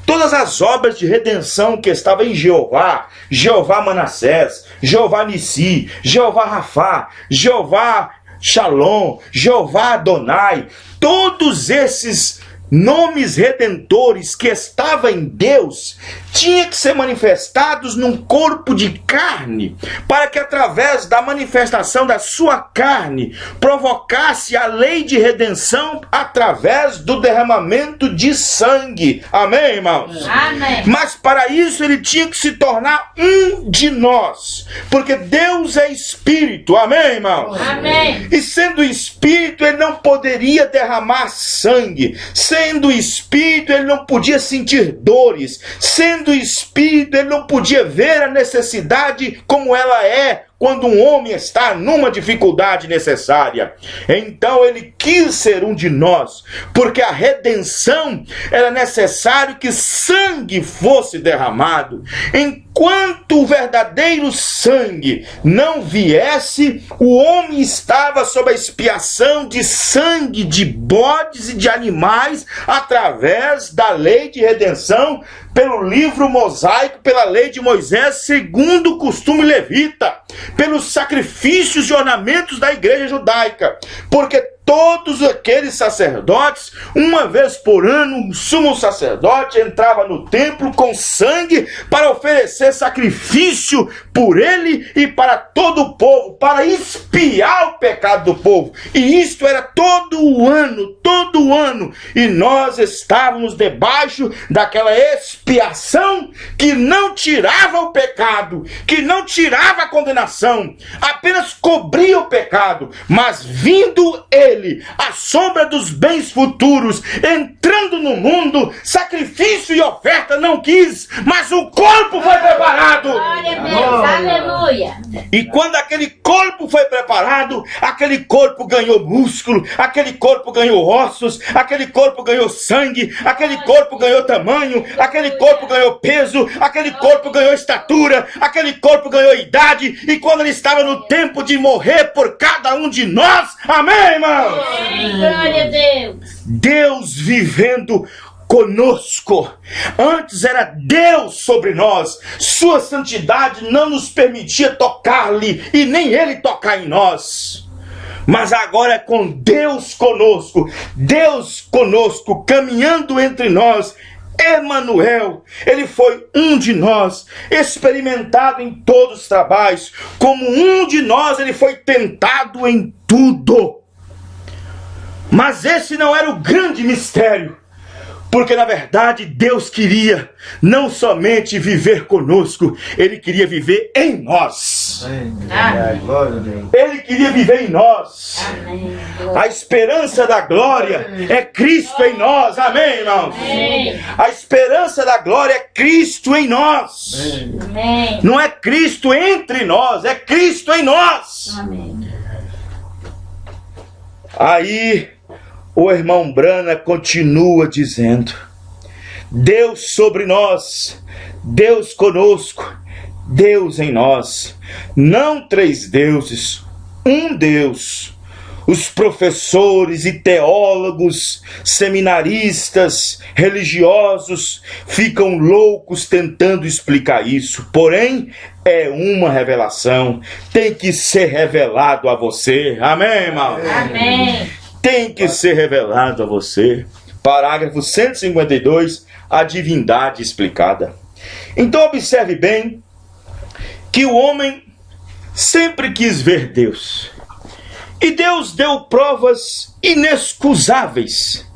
Todas as obras de redenção que estavam em Jeová, Jeová Manassés, Jeová Nissi, Jeová Rafá, Jeová Shalom, Jeová Adonai, todos esses nomes redentores que estavam em Deus tinham que ser manifestados num corpo de carne, para que através da manifestação da sua carne provocasse a lei de redenção através do derramamento de sangue. Amém, irmãos? Amém. Mas para isso ele tinha que se tornar um de nós, porque Deus é Espírito. Amém, irmãos? Amém. E sendo Espírito, ele não poderia derramar sangue. Sendo Espírito, ele não podia sentir dores. Sendo Espírito, ele não podia ver a necessidade como ela é quando um homem está numa dificuldade necessária. Então ele quis ser um de nós, porque a redenção era necessário que sangue fosse derramado. Enquanto o verdadeiro sangue não viesse, o homem estava sob a expiação de sangue de bodes e de animais através da lei de redenção pelo livro mosaico, pela lei de Moisés, segundo o costume levita, pelos sacrifícios e ornamentos da igreja judaica, porque todos aqueles sacerdotes, uma vez por ano, o sumo sacerdote entrava no templo com sangue para oferecer sacrifício por ele e para todo o povo, para expiar o pecado do povo. E isto era todo o ano, e nós estávamos debaixo daquela expiação que não tirava o pecado, que não tirava a condenação, apenas cobria o pecado, mas vindo ele, a sombra dos bens futuros, entrando no mundo, sacrifício e oferta não quis, mas o corpo foi preparado. Glória a Deus. Aleluia. E quando aquele corpo foi preparado, aquele corpo ganhou músculo, aquele corpo ganhou ossos, aquele corpo ganhou sangue, aquele corpo ganhou tamanho, aquele corpo ganhou peso, aquele corpo ganhou estatura, aquele corpo ganhou idade, e quando ele estava no tempo de morrer por cada um de nós, amém, irmão? Glória a Deus. Deus vivendo conosco. Antes era Deus sobre nós. Sua santidade não nos permitia tocar-lhe e nem ele tocar em nós. Mas agora é com Deus conosco, caminhando entre nós. Emanuel, ele foi um de nós, experimentado em todos os trabalhos. Como um de nós, ele foi tentado em tudo. Mas esse não era o grande mistério, porque na verdade Deus queria não somente viver conosco, ele queria viver em nós. Amém. Ele queria viver em nós. Amém. A esperança da glória é Cristo em nós. Amém, irmãos? Amém. A esperança da glória é Cristo em nós. Amém. Não é Cristo entre nós, é Cristo em nós. Amém. Aí o irmão Brana continua dizendo: Deus sobre nós, Deus conosco, Deus em nós, não três deuses, um Deus. Os professores e teólogos, seminaristas, religiosos ficam loucos tentando explicar isso. Porém, é uma revelação. Tem que ser revelado a você. Amém, irmão? Amém. Tem que ser revelado a você. Parágrafo 152, a divindade explicada. Então observe bem que o homem sempre quis ver Deus. E Deus deu provas inexcusáveis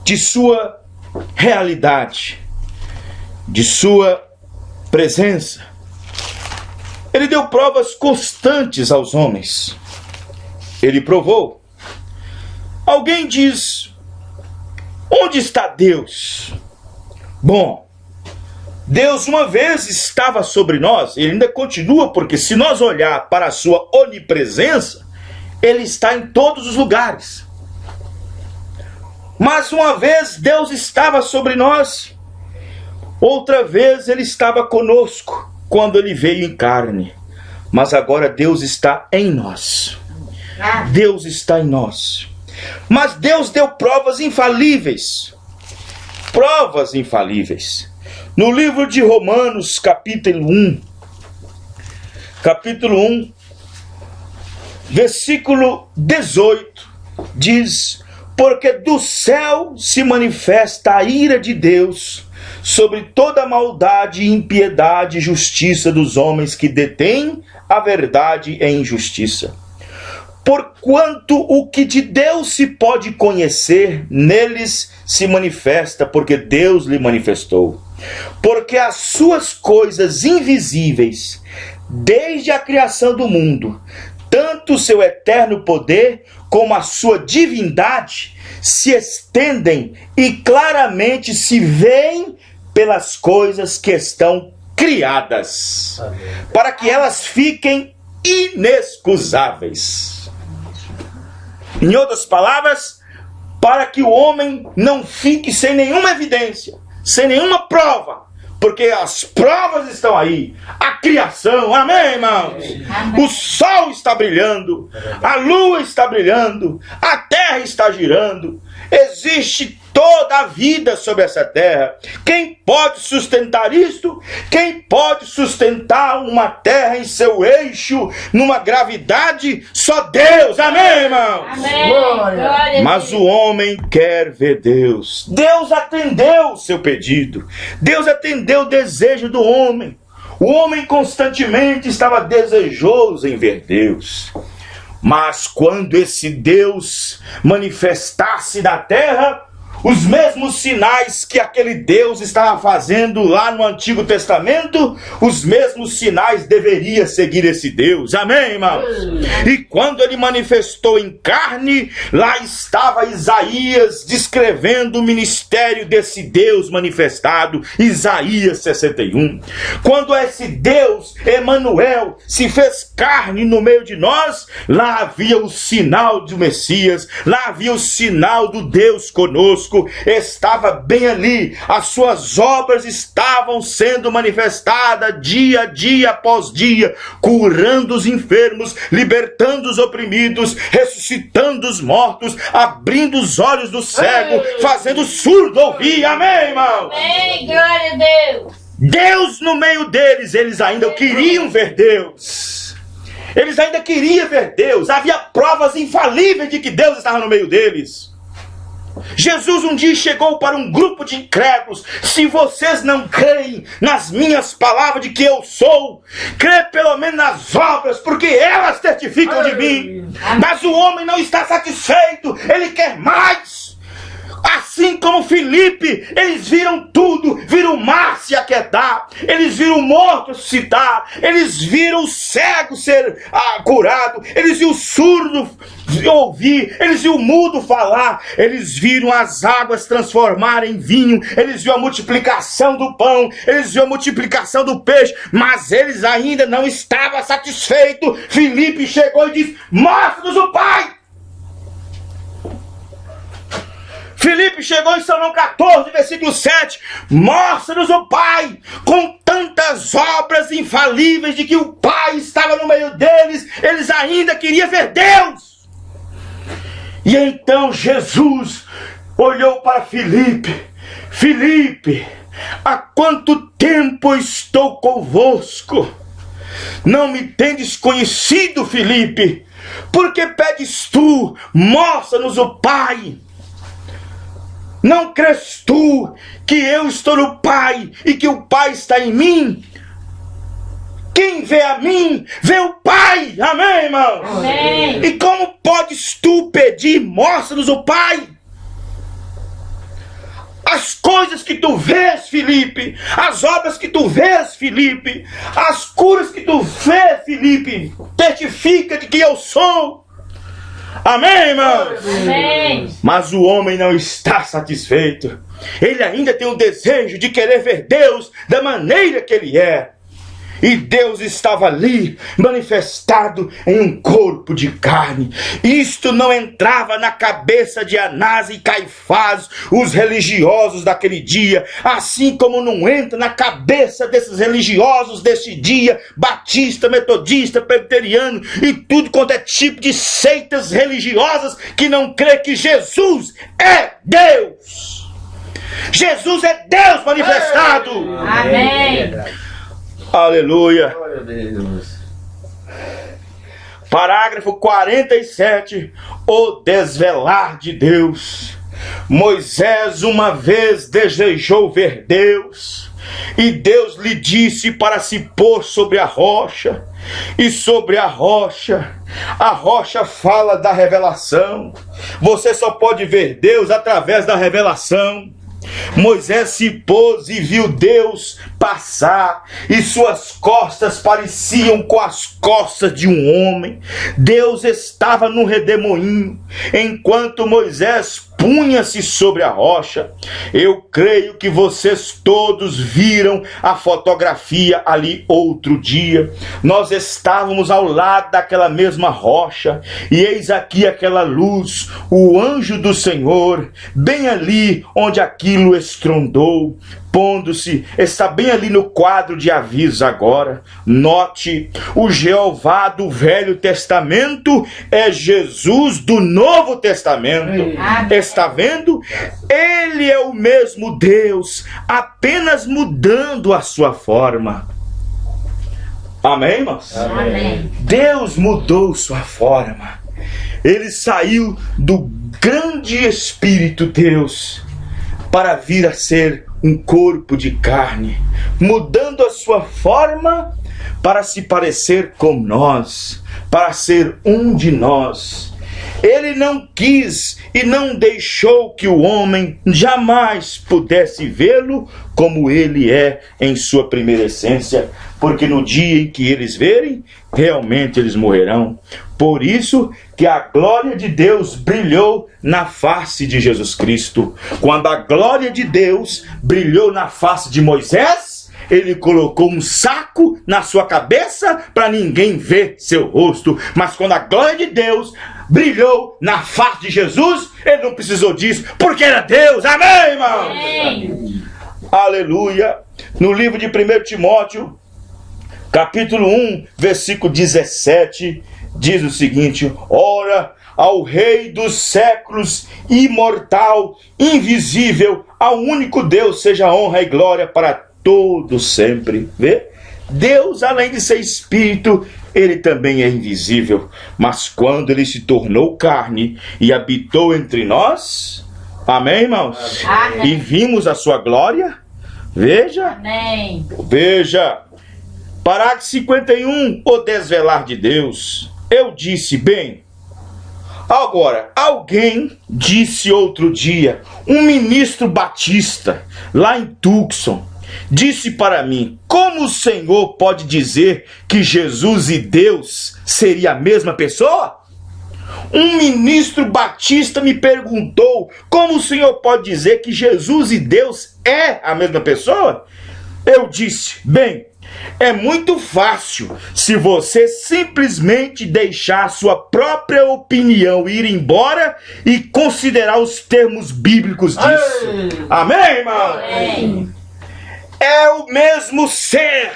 de sua realidade, de sua presença. Ele deu provas constantes aos homens. Ele provou. Alguém diz: onde está Deus? Bom, Deus uma vez estava sobre nós, ele ainda continua, porque se nós olhar para a sua onipresença, ele está em todos os lugares. Mas uma vez Deus estava sobre nós, outra vez ele estava conosco, quando ele veio em carne. Mas agora Deus está em nós. Deus está em nós. Mas Deus deu provas infalíveis. Provas infalíveis. No livro de Romanos, capítulo 1, versículo 18, diz: porque do céu se manifesta a ira de Deus sobre toda a maldade, impiedade e justiça dos homens que detêm a verdade em injustiça. Porquanto o que de Deus se pode conhecer, neles se manifesta, porque Deus lhe manifestou. Porque as suas coisas invisíveis, desde a criação do mundo, tanto o seu eterno poder como a sua divindade se estendem e claramente se veem pelas coisas que estão criadas, para que elas fiquem inexcusáveis. Em outras palavras, para que o homem não fique sem nenhuma evidência, sem nenhuma prova, porque as provas estão aí. A criação, amém, irmãos? Amém. O sol está brilhando, a lua está brilhando, a terra está girando. Existe toda a vida sobre essa terra. Quem pode sustentar isto? Quem pode sustentar uma terra em seu eixo, numa gravidade? Só Deus, amém, irmãos? Amém. Glória. Mas o homem quer ver Deus. Deus atendeu o seu pedido. Deus atendeu o desejo do homem. O homem constantemente estava desejoso em ver Deus. Mas quando esse Deus manifestasse na terra, os mesmos sinais que aquele Deus estava fazendo lá no Antigo Testamento, os mesmos sinais deveria seguir esse Deus. Amém, irmãos? E quando ele manifestou em carne, lá estava Isaías descrevendo o ministério desse Deus manifestado, Isaías 61. Quando esse Deus, Emanuel, se fez carne no meio de nós, lá havia o sinal do Messias, lá havia o sinal do Deus conosco. Estava bem ali, as suas obras estavam sendo manifestadas dia após dia, curando os enfermos, libertando os oprimidos, ressuscitando os mortos, abrindo os olhos do cego, fazendo o surdo ouvir. Amém, irmão? Amém, glória a Deus. Deus no meio deles, eles ainda queriam ver Deus. Eles ainda queriam ver Deus. Havia provas infalíveis de que Deus estava no meio deles. Jesus um dia chegou para um grupo de incrédulos: se vocês não creem nas minhas palavras de que eu sou, crê pelo menos nas obras, porque elas testificam de mim. Mas o homem não está satisfeito, ele quer mais. Assim como Filipe, eles viram tudo, viram o mar se aquietar, eles viram o morto ressuscitar, eles viram o cego ser curado, eles viram o surdo ouvir, eles viram o mudo falar, eles viram as águas transformarem em vinho, eles viram a multiplicação do pão, eles viram a multiplicação do peixe, mas eles ainda não estavam satisfeitos. Filipe chegou e disse: mostra-nos o Pai. Filipe chegou em Salmo 14, versículo 7. Mostra-nos o Pai, com tantas obras infalíveis de que o Pai estava no meio deles, eles ainda queriam ver Deus. E então Jesus olhou para Filipe. Filipe, há quanto tempo estou convosco? Não me tendes conhecido, Filipe? Por que pedes tu, mostra-nos o Pai? Não crês tu que eu estou no Pai e que o Pai está em mim? Quem vê a mim, vê o Pai. Amém, irmãos? Amém. E como podes tu pedir, mostra-nos o Pai? As coisas que tu vês, Filipe, as obras que tu vês, Filipe, as curas que tu vês, Filipe, testifica de que eu sou. Amém, irmãos? Amém. Mas o homem não está satisfeito. Ele ainda tem o desejo de querer ver Deus da maneira que Ele é. E Deus estava ali, manifestado em um corpo de carne. Isto não entrava na cabeça de Anás e Caifás, os religiosos daquele dia, assim como não entra na cabeça desses religiosos desse dia, batista, metodista, presbiteriano e tudo quanto é tipo de seitas religiosas que não crê que Jesus é Deus. Jesus é Deus manifestado. Amém. Aleluia. Glória a Deus. Parágrafo 47. O desvelar de Deus. Moisés uma vez desejou ver Deus, e Deus lhe disse para se pôr sobre a rocha. E sobre a rocha fala da revelação. Você só pode ver Deus através da revelação. Moisés se pôs e viu Deus passar, e suas costas pareciam com as costas de um homem. Deus estava no redemoinho, enquanto Moisés punha-se sobre a rocha. Eu creio que vocês todos viram a fotografia ali outro dia. Nós estávamos ao lado daquela mesma rocha, e eis aqui aquela luz, o anjo do Senhor, bem ali onde aquilo estrondou, pondo-se, está bem ali no quadro de aviso agora. Note, o Jeová do Velho Testamento é Jesus do Novo Testamento. Está vendo? Ele é o mesmo Deus, apenas mudando a sua forma. Amém, irmãos? Amém. Deus mudou sua forma. Ele saiu do grande Espírito Deus para vir a ser um corpo de carne, mudando a sua forma para se parecer com nós, para ser um de nós. Ele não quis e não deixou que o homem jamais pudesse vê-lo como ele é em sua primeira essência, porque no dia em que eles verem, realmente eles morrerão. Por isso que a glória de Deus brilhou na face de Jesus Cristo. Quando a glória de Deus brilhou na face de Moisés, ele colocou um saco na sua cabeça para ninguém ver seu rosto. Mas quando a glória de Deus brilhou na face de Jesus, ele não precisou disso, porque era Deus. Amém, irmãos? Amém. Aleluia. No livro de 1 Timóteo, capítulo 1, versículo 17, diz o seguinte: ora, ao Rei dos séculos, imortal, invisível, ao único Deus, seja honra e glória para todos sempre. Vê? Deus, além de ser espírito, ele também é invisível. Mas quando ele se tornou carne e habitou entre nós, amém, irmãos? Amém. E vimos a sua glória. Veja, Amém. veja. Parágrafo 51, o desvelar de Deus. Eu disse, bem, agora, alguém disse outro dia, um ministro batista, lá em Tucson, disse para mim, como o Senhor pode dizer que Jesus e Deus seria a mesma pessoa? Um ministro batista me perguntou, como o Senhor pode dizer que Jesus e Deus é a mesma pessoa? Eu disse, bem, É muito fácil se você simplesmente deixar sua própria opinião ir embora e considerar os termos bíblicos disso. Amém, irmão? Amém. É o mesmo ser.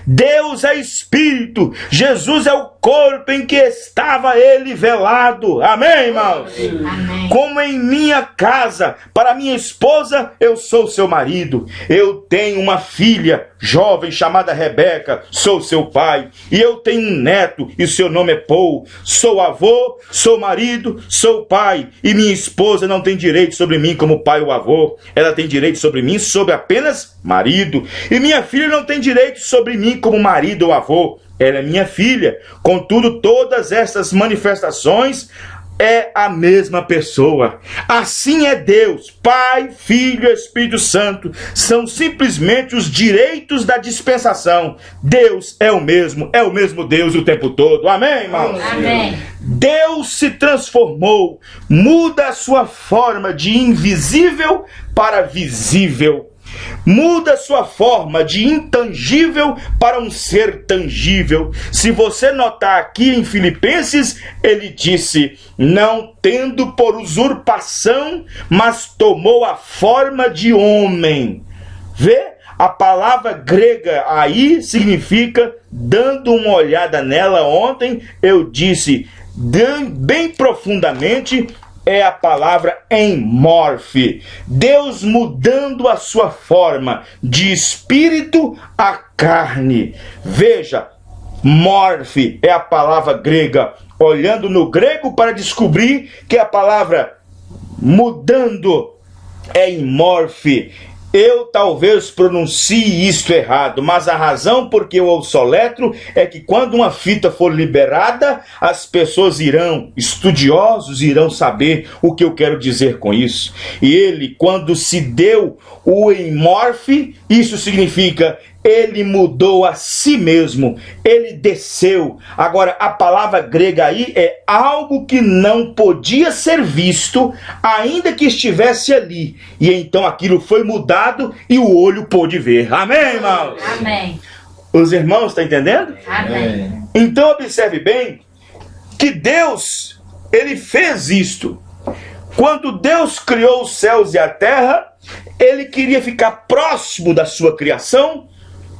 Deus é Espírito. Jesus é o corpo em que estava ele velado. Amém, irmãos? Amém. Como em minha casa, para minha esposa, eu sou seu marido. Eu tenho uma filha jovem chamada Rebeca, sou seu pai. E eu tenho um neto, e seu nome é Paul. Sou avô, sou marido, sou pai. E minha esposa não tem direito sobre mim como pai ou avô. Ela tem direito sobre mim sobre apenas marido. E minha filha não tem direito sobre mim como marido ou avô. Ela é minha filha. Contudo, todas essas manifestações é a mesma pessoa. Assim é Deus, Pai, Filho e Espírito Santo. São simplesmente os direitos da dispensação. Deus é o mesmo Deus o tempo todo. Amém, irmãos? Amém. Deus se transformou, muda a sua forma de invisível para visível. Muda sua forma de intangível para um ser tangível. Se você notar aqui em Filipenses, ele disse: não tendo por usurpação, mas tomou a forma de homem. Vê? A palavra grega aí significa, dando uma olhada nela ontem, eu disse bem profundamente, é a palavra enmorfe. Deus mudando a sua forma de espírito a carne. Veja, morfe é a palavra grega. Olhando no grego para descobrir que a palavra mudando é enmorfe. Eu talvez pronuncie isto errado, mas a razão por que eu soletro é que quando uma fita for liberada, as pessoas estudiosos irão saber o que eu quero dizer com isso. E ele, quando se deu o enmorfe, isso significa ele mudou a si mesmo, ele desceu. Agora, a palavra grega aí é algo que não podia ser visto, ainda que estivesse ali. E então aquilo foi mudado e o olho pôde ver. Amém, irmãos? Amém. Os irmãos estão entendendo? Amém. Então observe bem que Deus, ele fez isto. Quando Deus criou os céus e a terra, ele queria ficar próximo da sua criação,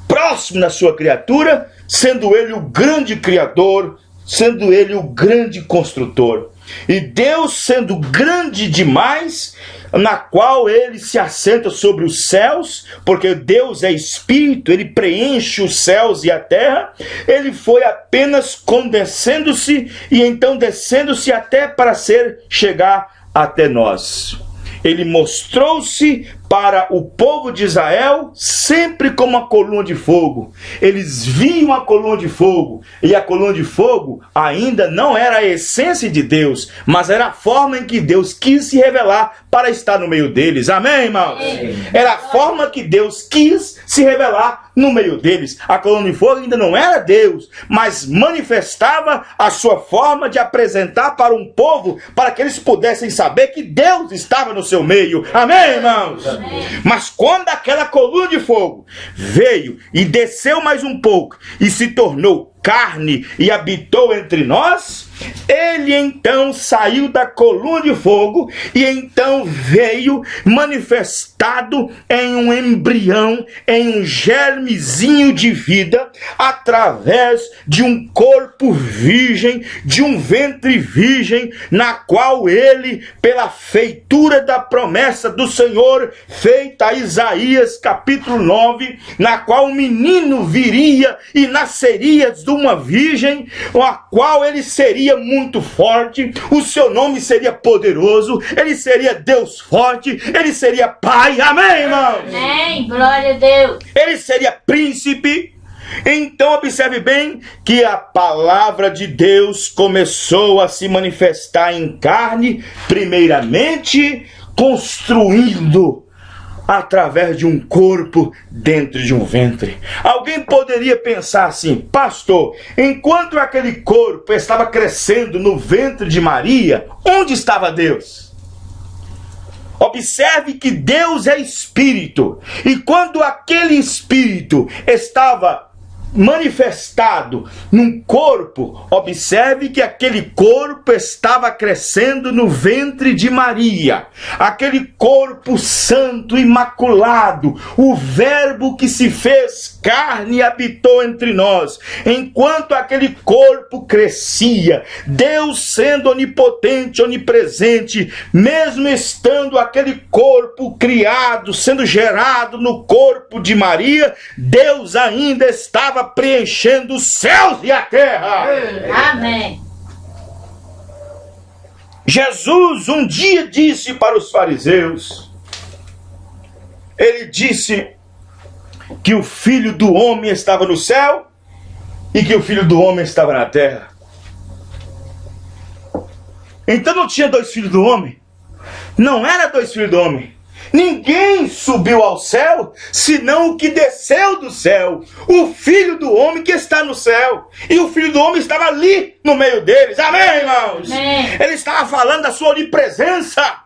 próximo da sua criatura, sendo ele o grande criador, sendo ele o grande construtor. E Deus sendo grande demais, na qual ele se assenta sobre os céus, porque Deus é espírito, ele preenche os céus e a terra, ele foi apenas condensando-se e então descendo-se até para chegar até nós. Ele mostrou-se para o povo de Israel sempre como uma coluna de fogo. Eles viam a coluna de fogo, e a coluna de fogo ainda não era a essência de Deus, mas era a forma em que Deus quis se revelar para estar no meio deles. Amém, irmãos? Era a forma que Deus quis se revelar no meio deles. A coluna de fogo ainda não era Deus, mas manifestava a sua forma de apresentar para um povo, para que eles pudessem saber que Deus estava no seu meio. Amém, irmãos? Amém. Mas quando aquela coluna de fogo veio e desceu mais um pouco e se tornou carne e habitou entre nós, ele então saiu da coluna de fogo e então veio manifestado em um embrião, em um germezinho de vida, através de um corpo virgem, de um ventre virgem, na qual ele, pela feitura da promessa do Senhor, feita a Isaías capítulo 9, na qual o menino viria e nasceria de uma virgem, a qual ele seria muito forte, o seu nome seria poderoso, ele seria Deus forte, ele seria Pai. Amém, irmãos? Amém. Glória a Deus. Ele seria príncipe. Então observe bem que a palavra de Deus começou a se manifestar em carne, primeiramente construindo através de um corpo dentro de um ventre. Alguém poderia pensar assim: pastor, enquanto aquele corpo estava crescendo no ventre de Maria, onde estava Deus? Observe que Deus é espírito, e quando aquele espírito estava manifestado num corpo, observe que aquele corpo estava crescendo no ventre de Maria. Aquele corpo santo, imaculado, o verbo que se fez carne e habitou entre nós. Enquanto aquele corpo crescia, Deus sendo onipotente, onipresente, mesmo estando aquele corpo criado, sendo gerado no corpo de Maria, Deus ainda estava preenchendo os céus e a terra. Amém. Jesus um dia disse para os fariseus, ele disse que o Filho do Homem estava no céu e que o Filho do Homem estava na terra. Então não tinha dois filhos do homem? Não era dois filhos do homem. Ninguém subiu ao céu, senão o que desceu do céu, o Filho do Homem que está no céu. E o Filho do Homem estava ali no meio deles. Amém, irmãos? Amém. Ele estava falando da sua onipresença.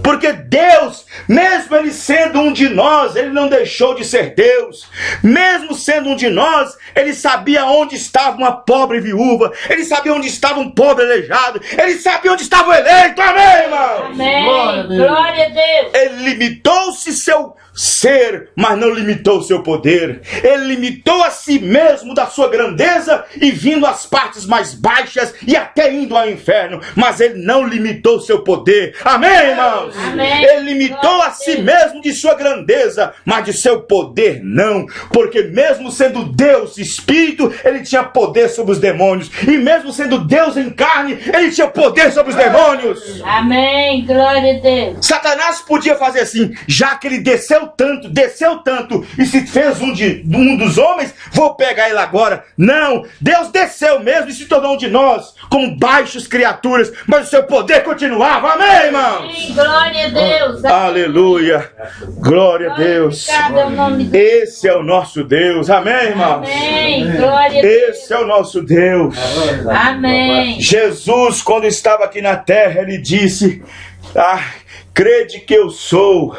Porque Deus, mesmo Ele sendo um de nós, Ele não deixou de ser Deus. Mesmo sendo um de nós, Ele sabia onde estava uma pobre viúva. Ele sabia onde estava um pobre aleijado. Ele sabia onde estava o eleito. Amém, irmãos? Amém. Glória a Deus. Ele limitou-se seu ser, mas não limitou seu poder. Ele limitou a si mesmo da sua grandeza e vindo às partes mais baixas e até indo ao inferno. Mas Ele não limitou seu poder. Amém, irmãos? Amém. Ele limitou a si mesmo de sua grandeza, mas de seu poder não. Porque mesmo sendo Deus Espírito, Ele tinha poder sobre os demônios. E mesmo sendo Deus em carne, Ele tinha poder sobre os demônios. Amém. Glória a Deus. Satanás podia fazer assim, já que ele desceu tanto, e se fez um dos homens, vou pegar ele agora. Não, Deus desceu mesmo e se tornou um de nós, como baixas criaturas, mas o seu poder continuava. Amém, irmãos? Amém. Glória a Deus. Aleluia, glória a Deus. Glorificado é o nome de Esse é o nosso Deus. Amém, irmãos? Amém. Glória a Deus. Esse é o nosso Deus. Amém. Jesus, quando estava aqui na terra, ele disse: crede que eu sou.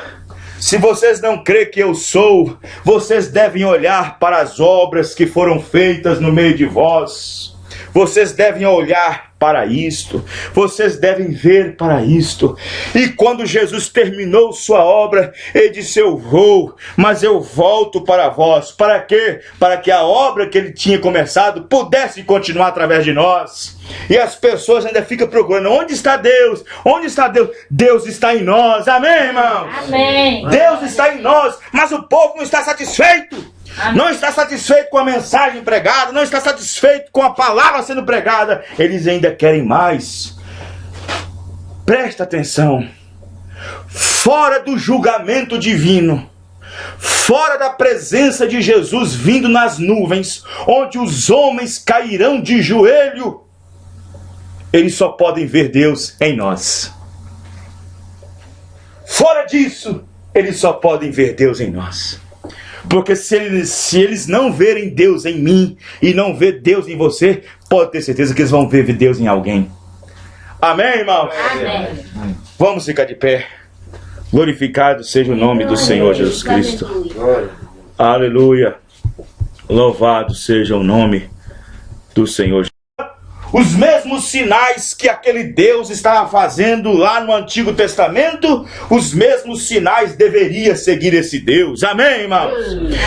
Se vocês não crêem que eu sou, vocês devem olhar para as obras que foram feitas no meio de vós. Vocês devem olhar para isto. Vocês devem ver para isto. E quando Jesus terminou sua obra, ele disse: eu vou, mas eu volto para vós. Para quê? Para que a obra que ele tinha começado pudesse continuar através de nós. E as pessoas ainda ficam procurando: onde está Deus? Onde está Deus? Deus está em nós. Amém, irmãos? Amém. Deus está em nós, mas o povo não está satisfeito. Não está satisfeito com a mensagem pregada, não está satisfeito com a palavra sendo pregada. Eles ainda querem mais. Presta atenção. Fora do julgamento divino, fora da presença de Jesus vindo nas nuvens, onde os homens cairão de joelho, eles só podem ver Deus em nós. Fora disso, eles só podem ver Deus em nós. Porque se eles não verem Deus em mim e não ver Deus em você, pode ter certeza que eles vão ver Deus em alguém. Amém, irmão? Amém. Vamos ficar de pé. Glorificado seja o nome do Senhor Jesus Cristo. Aleluia. Louvado seja o nome do Senhor Jesus. Os mesmos sinais que aquele Deus estava fazendo lá no Antigo Testamento, os mesmos sinais deveria seguir esse Deus. Amém, irmãos?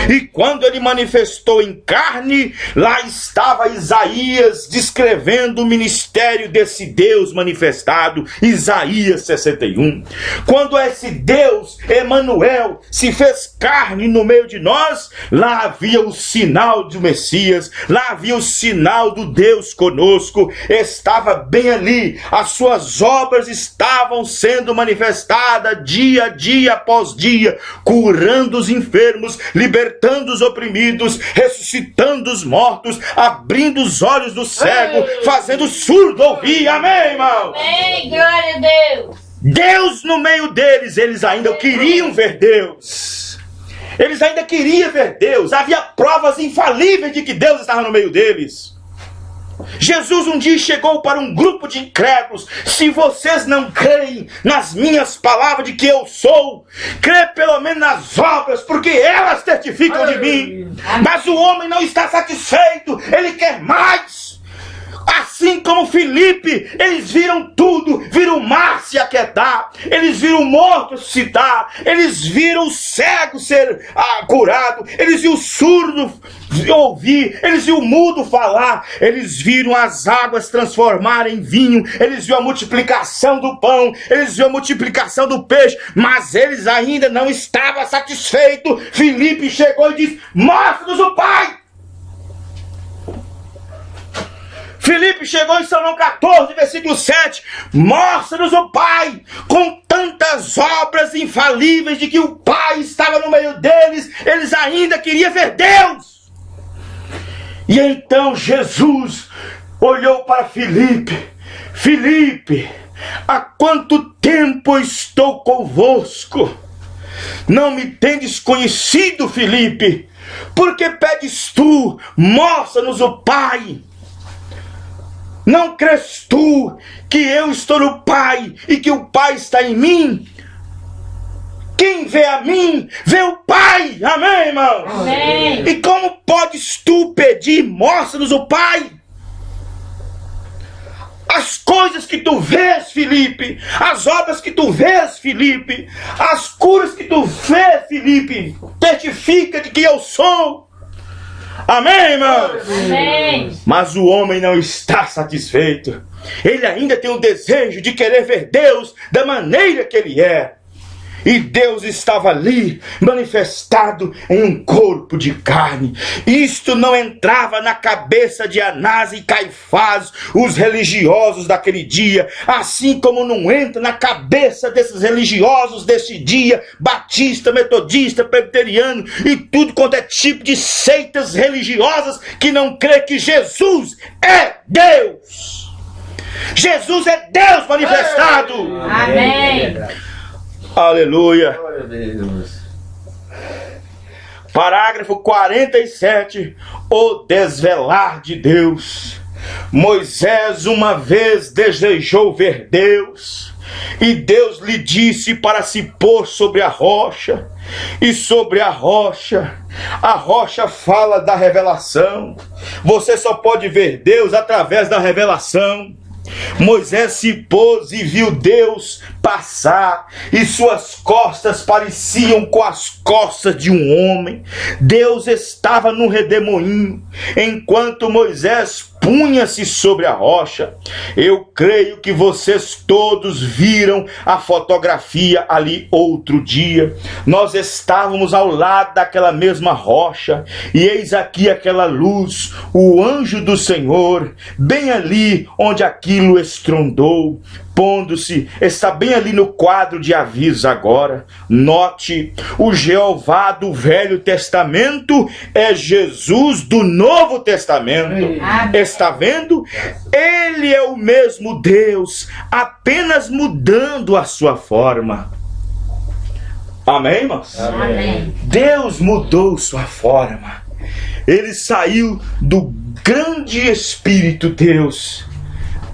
E quando ele manifestou em carne, lá estava Isaías descrevendo o ministério desse Deus manifestado, Isaías 61. Quando esse Deus, Emanuel, se fez carne no meio de nós, lá havia o sinal do Messias, lá havia o sinal do Deus conosco. Estava bem ali, as suas obras estavam sendo manifestadas dia após dia, curando os enfermos, libertando os oprimidos, ressuscitando os mortos, abrindo os olhos do cego, fazendo o surdo ouvir. Amém, irmão? Amém. Glória a Deus. Deus no meio deles, eles ainda queriam ver Deus. Eles ainda queriam ver Deus. Havia provas infalíveis de que Deus estava no meio deles. Jesus um dia chegou para um grupo de incrédulos: se vocês não creem nas minhas palavras de que eu sou, crê pelo menos nas obras, porque elas testificam de mim. Mas o homem não está satisfeito, ele quer mais. Assim como Filipe, eles viram tudo, viram o mar se aquietar, eles viram o morto ressuscitar, eles viram o cego ser curado, eles viram o surdo ouvir, eles viram o mudo falar, eles viram as águas transformarem em vinho, eles viram a multiplicação do pão, eles viram a multiplicação do peixe, mas eles ainda não estavam satisfeitos. Filipe chegou e disse: mostra-nos o Pai. Filipe chegou em São João 14, versículo 7, mostra-nos o Pai, com tantas obras infalíveis de que o Pai estava no meio deles, eles ainda queriam ver Deus. E então Jesus olhou para Filipe: Filipe, há quanto tempo estou convosco? Não me tendes conhecido, Filipe? Por que pedes tu, mostra-nos o Pai? Não crês tu que eu estou no Pai e que o Pai está em mim? Quem vê a mim, vê o Pai. Amém, irmãos? Amém. E como podes tu pedir, mostra-nos o Pai? As coisas que tu vês, Filipe, as obras que tu vês, Filipe, as curas que tu vês, Filipe, testifica de que eu sou. Amém, irmãos? Amém. Mas o homem não está satisfeito. Ele ainda tem o desejo de querer ver Deus da maneira que Ele é. E Deus estava ali, manifestado em um corpo de carne. Isto não entrava na cabeça de Anás e Caifás, os religiosos daquele dia, assim como não entra na cabeça desses religiosos desse dia, batista, metodista, presbiteriano e tudo quanto é tipo de seitas religiosas que não crê que Jesus é Deus. Jesus é Deus manifestado. Amém. Aleluia. Glória a Deus. Parágrafo 47. O desvelar de Deus. Moisés uma vez desejou ver Deus, e Deus lhe disse para se pôr sobre a rocha. E sobre a rocha fala da revelação. Você só pode ver Deus através da revelação. Moisés se pôs e viu Deus passar, e suas costas pareciam com as costas de um homem. Deus estava no redemoinho, enquanto Moisés punha-se sobre a rocha. Eu creio que vocês todos viram a fotografia ali outro dia. Nós estávamos ao lado daquela mesma rocha, e eis aqui aquela luz, o anjo do Senhor, bem ali onde aquilo estrondou, pondo-se, está bem ali no quadro de aviso agora. Note, o Jeová do Velho Testamento é Jesus do Novo Testamento. Está vendo? Ele é o mesmo Deus, apenas mudando a sua forma. Amém, irmãos? Amém. Deus mudou sua forma. Ele saiu do grande Espírito Deus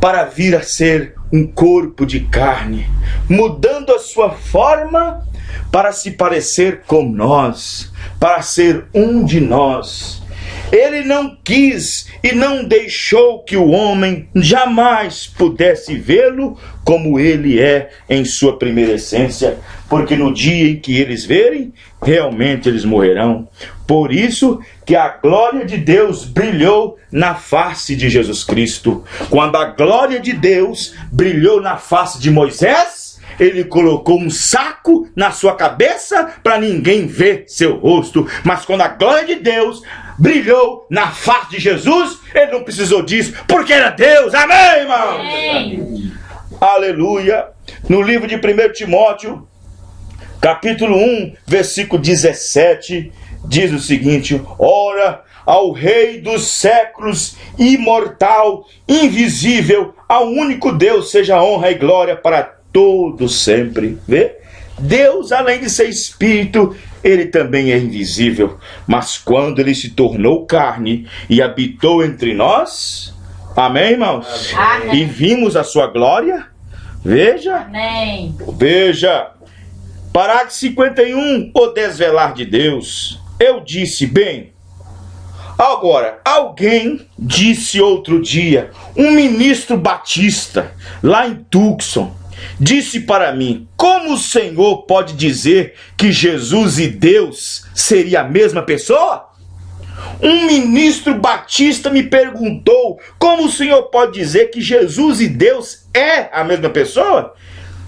para vir a ser um corpo de carne, mudando a sua forma para se parecer com nós, para ser um de nós. Ele não quis e não deixou que o homem jamais pudesse vê-lo como ele é em sua primeira essência, porque no dia em que eles verem, realmente eles morrerão. Por isso que a glória de Deus brilhou na face de Jesus Cristo. Quando a glória de Deus brilhou na face de Moisés, ele colocou um saco na sua cabeça para ninguém ver seu rosto. Mas quando a glória de Deus brilhou na face de Jesus, ele não precisou disso, porque era Deus. Amém, irmão? Amém. Aleluia. No livro de 1 Timóteo, capítulo 1, versículo 17, diz o seguinte: ora, ao Rei dos séculos, imortal, invisível, ao único Deus, seja honra e glória para todos sempre. Vê? Deus, além de ser espírito, ele também é invisível. Mas quando ele se tornou carne e habitou entre nós, Amém, irmãos? Amém. E vimos a sua glória. Veja. Amém. Veja. Parágrafo 51. O desvelar de Deus. Eu disse, bem. Agora, alguém disse outro dia, um ministro batista, lá em Tucson, disse para mim, como o Senhor pode dizer que Jesus e Deus seria a mesma pessoa? Um ministro batista me perguntou, como o Senhor pode dizer que Jesus e Deus é a mesma pessoa?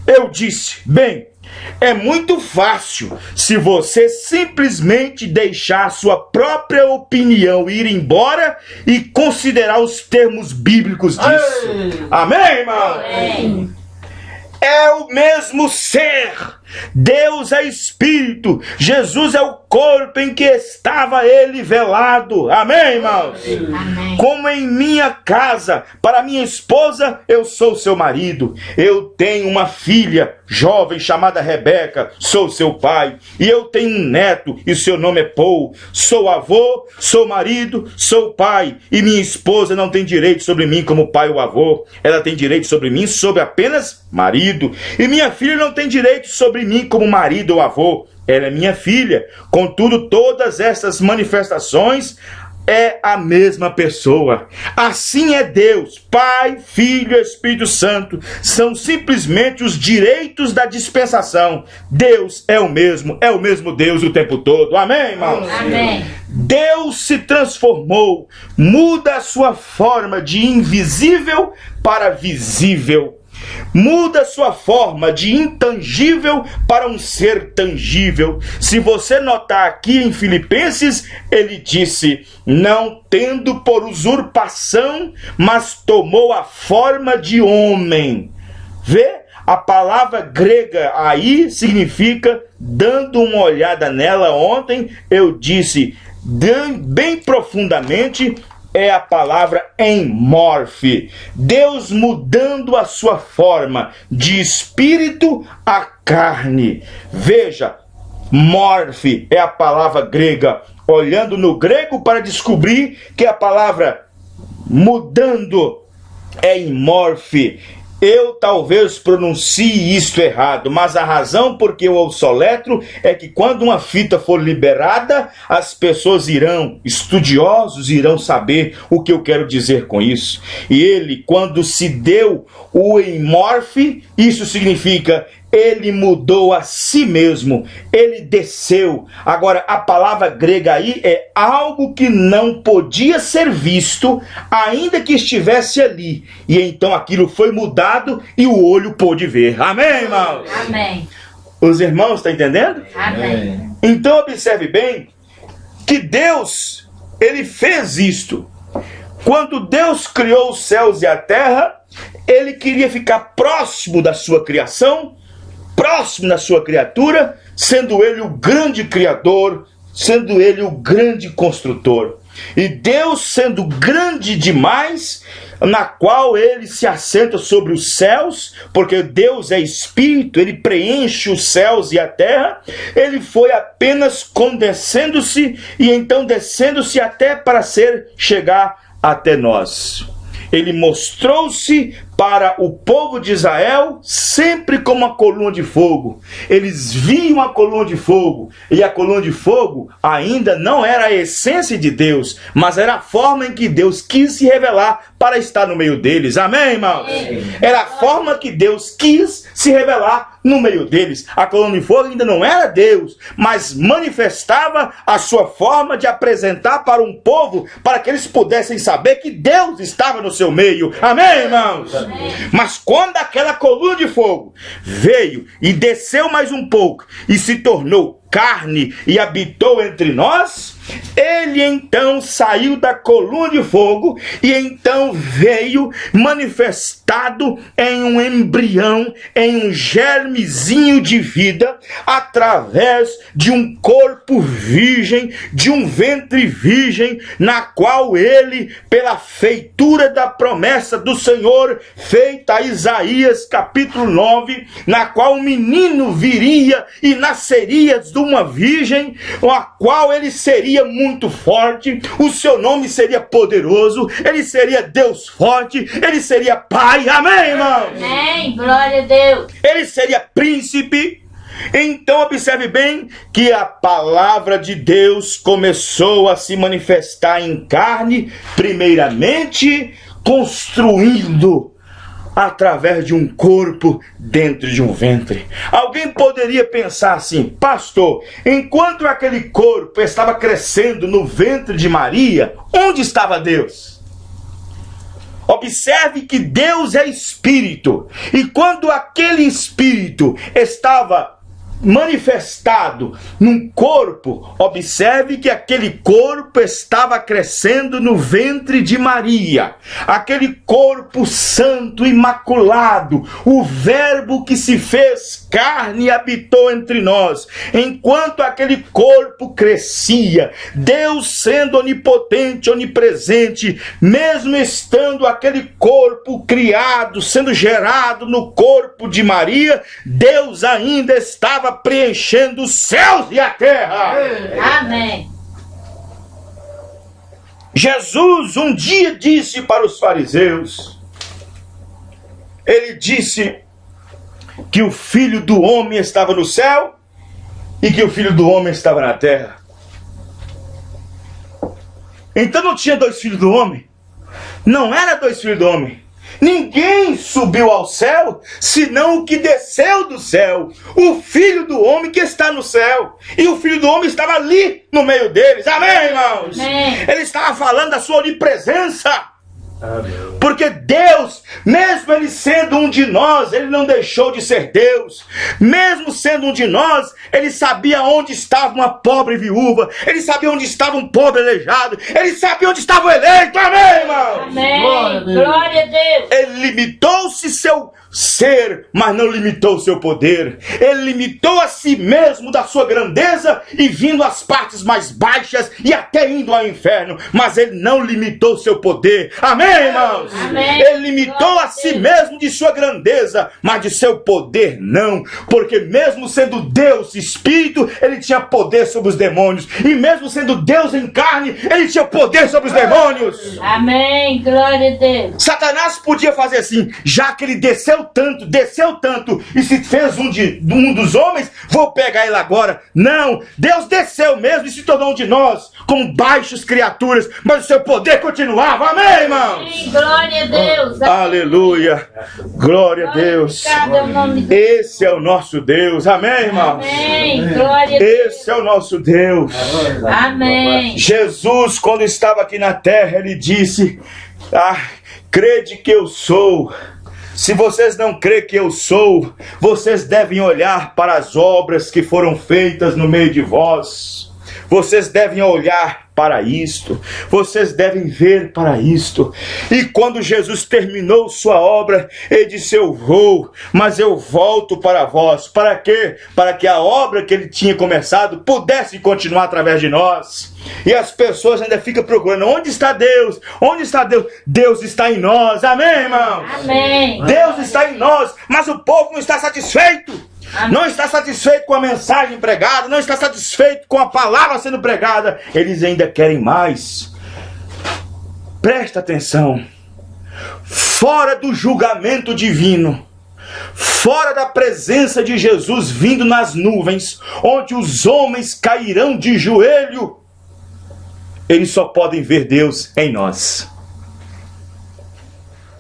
Eu disse, bem, é muito fácil se você simplesmente deixar sua própria opinião ir embora e considerar os termos bíblicos disso. Amém, irmão? Amém. É o mesmo ser. Deus é espírito. Jesus é o corpo em que estava ele velado. Amém, irmãos? Amém. Como em minha casa, para minha esposa, eu sou seu marido. Eu tenho uma filha jovem chamada Rebeca, sou seu pai. E eu tenho um neto, e seu nome é Paul. Sou avô, sou marido, sou pai. E minha esposa não tem direito sobre mim como pai ou avô. Ela tem direito sobre mim sobre apenas marido. E minha filha não tem direito sobre mim como marido ou avô. Ela é minha filha. Contudo, todas essas manifestações é a mesma pessoa. Assim é Deus, Pai, Filho e Espírito Santo. São simplesmente os direitos da dispensação. Deus é o mesmo Deus o tempo todo. Amém, irmãos? Amém. Deus se transformou, muda a sua forma de invisível para visível. Muda sua forma de intangível para um ser tangível. Se você notar aqui em Filipenses, ele disse, não tendo por usurpação, mas tomou a forma de homem. Vê? A palavra grega aí significa, dando uma olhada nela ontem, eu disse bem profundamente, é a palavra enmorfe. Deus mudando a sua forma de espírito a carne. Veja, morfe é a palavra grega. Olhando no grego para descobrir que a palavra mudando é enmorfe. Eu talvez pronuncie isto errado, mas a razão por que eu soletro é que quando uma fita for liberada, as pessoas estudiosos irão saber o que eu quero dizer com isso. E ele, quando se deu o enmorfe, isso significa ele mudou a si mesmo, ele desceu. Agora, a palavra grega aí é algo que não podia ser visto, ainda que estivesse ali. E então aquilo foi mudado e o olho pôde ver. Amém, irmãos? Amém. Os irmãos estão entendendo? Amém. Então observe bem que Deus, ele fez isto. Quando Deus criou os céus e a terra, ele queria ficar próximo da sua criação, próximo da sua criatura, sendo ele o grande criador, sendo ele o grande construtor. E Deus sendo grande demais, na qual ele se assenta sobre os céus, porque Deus é espírito, ele preenche os céus e a terra, ele foi apenas condensando-se e então descendo-se até para chegar até nós. Ele mostrou-se para o povo de Israel sempre como uma coluna de fogo. Eles viam a coluna de fogo, e a coluna de fogo ainda não era a essência de Deus, mas era a forma em que Deus quis se revelar para estar no meio deles. Amém, irmãos? Era a forma que Deus quis se revelar no meio deles. A coluna de fogo ainda não era Deus, mas manifestava a sua forma de apresentar para um povo, para que eles pudessem saber que Deus estava no seu meio. Amém, irmãos? Amém. Mas quando aquela coluna de fogo veio e desceu mais um pouco e se tornou carne e habitou entre nós, ele então saiu da coluna de fogo e então veio manifestado em um embrião, em um germezinho de vida, através de um corpo virgem, de um ventre virgem, na qual ele, pela feitura da promessa do Senhor, feita a Isaías capítulo 9, na qual o menino viria e nasceria do de uma virgem, a qual ele seria muito forte, o seu nome seria poderoso, ele seria Deus forte, ele seria Pai, amém, irmãos? Amém. Glória a Deus. Ele seria príncipe. Então observe bem que a palavra de Deus começou a se manifestar em carne, primeiramente construindo através de um corpo dentro de um ventre. Alguém poderia pensar assim: pastor, enquanto aquele corpo estava crescendo no ventre de Maria, onde estava Deus? Observe que Deus é espírito, e quando aquele espírito estava manifestado num corpo, observe que aquele corpo estava crescendo no ventre de Maria, aquele corpo santo, imaculado, o verbo que se fez carne e habitou entre nós. Enquanto aquele corpo crescia, Deus sendo onipotente, onipresente, mesmo estando aquele corpo criado, sendo gerado no corpo de Maria, Deus ainda estava preenchendo os céus e a terra. Amém. Jesus um dia disse para os fariseus, ele disse que o Filho do Homem estava no céu e que o Filho do Homem estava na terra. Então não tinha dois filhos do homem, não era dois filhos do homem. Ninguém subiu ao céu, senão o que desceu do céu, o Filho do Homem que está no céu. E o Filho do Homem estava ali no meio deles. Amém, irmãos? Amém. Ele estava falando da sua onipresença. Amém. Porque Deus, mesmo ele sendo um de nós, ele não deixou de ser Deus. Mesmo sendo um de nós, ele sabia onde estava uma pobre viúva, ele sabia onde estava um pobre aleijado, ele sabia onde estava o eleito. Amém, irmãos? Amém. Glória a Deus. Glória a Deus. Ele limitou-se seu ser, mas não limitou seu poder. Ele limitou a si mesmo da sua grandeza e vindo às partes mais baixas e até indo ao inferno, mas ele não limitou seu poder. Amém, irmãos? Amém. Ele limitou a si mesmo de sua grandeza, mas de seu poder não, porque mesmo sendo Deus Espírito, ele tinha poder sobre os demônios, e mesmo sendo Deus em carne, ele tinha poder sobre os demônios. Amém. Glória a Deus. Satanás podia fazer assim: já que ele desceu tanto e se fez um dos homens, vou pegar ele agora. Não, Deus desceu mesmo e se tornou um de nós, como baixas criaturas, mas o seu poder continuava. Amém, irmãos? Amém. Glória a Deus. Aleluia, glória a Deus. Glorificado é o nome de Esse é o nosso Deus. Amém, irmãos? Amém. Glória a Deus. Esse é o nosso Deus. Amém. Jesus, quando estava aqui na terra, ele disse: crede que eu sou. Se vocês não crêem que eu sou, vocês devem olhar para as obras que foram feitas no meio de vós. Vocês devem olhar para isto, vocês devem ver para isto. E quando Jesus terminou sua obra, ele disse: eu vou, mas eu volto para vós. Para quê? Para que a obra que ele tinha começado pudesse continuar através de nós. E as pessoas ainda ficam procurando: onde está Deus? Onde está Deus? Deus está em nós. Amém, irmãos? Amém. Deus está em nós, mas o povo não está satisfeito. Não está satisfeito com a mensagem pregada, não está satisfeito com a palavra sendo pregada. Eles ainda querem mais. Presta atenção. Fora do julgamento divino, fora da presença de Jesus vindo nas nuvens, onde os homens cairão de joelho, eles só podem ver Deus em nós.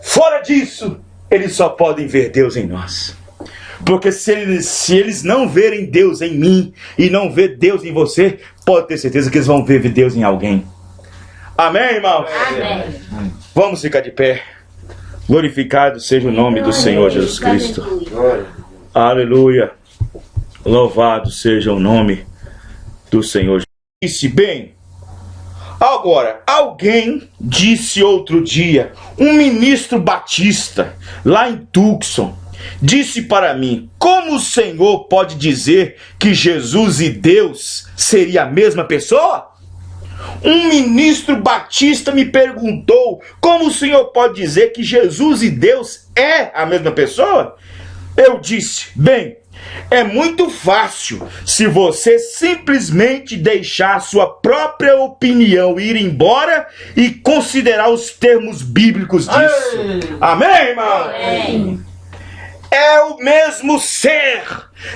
Fora disso, eles só podem ver Deus em nós. Porque se eles não verem Deus em mim e não ver Deus em você, pode ter certeza que eles vão ver Deus em alguém. Amém, irmãos? Amém. Vamos ficar de pé. Glorificado seja o nome do Senhor Jesus Cristo. Aleluia. Aleluia. Louvado seja o nome do Senhor. Disse bem. Agora, alguém disse outro dia, um ministro batista, lá em Tucson, disse para mim: como o Senhor pode dizer que Jesus e Deus seria a mesma pessoa? Um ministro batista me perguntou: como o Senhor pode dizer que Jesus e Deus é a mesma pessoa? eu disse, bem, é muito fácil se você simplesmente deixar sua própria opinião ir embora e considerar os termos bíblicos disso. Amém, irmão? Amém. É o mesmo ser.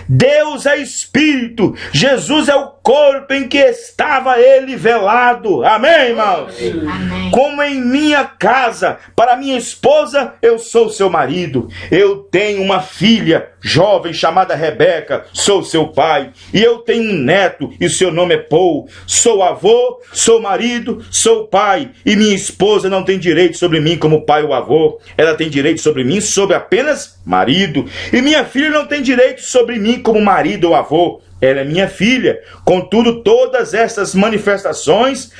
Deus é Espírito. Jesus é o corpo em que estava ele velado. Amém, irmãos? Amém. Como em minha casa, para minha esposa, eu sou seu marido. Eu tenho uma filha jovem chamada Rebeca, sou seu pai. E eu tenho um neto, e seu nome é Paul. Sou avô, sou marido, sou pai. E minha esposa não tem direito sobre mim como pai ou avô. Ela tem direito sobre mim sobre apenas marido. E minha filha não tem direito sobre mim como marido ou avô. Ela é minha filha. Contudo, todas essas manifestações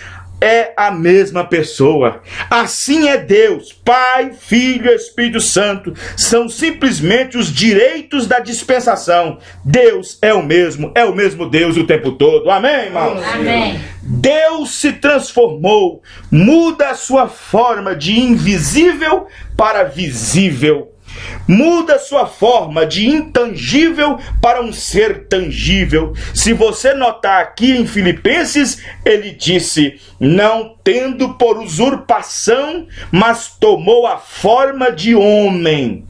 é a mesma pessoa. Assim é Deus, Pai, Filho e Espírito Santo. São simplesmente os direitos da dispensação. Deus é o mesmo Deus o tempo todo. Amém, irmãos? Amém. Deus se transformou, muda a sua forma de invisível para visível. Muda sua forma de intangível para um ser tangível. Se você notar aqui em Filipenses, ele disse, não tendo por usurpação, mas tomou a forma de homem.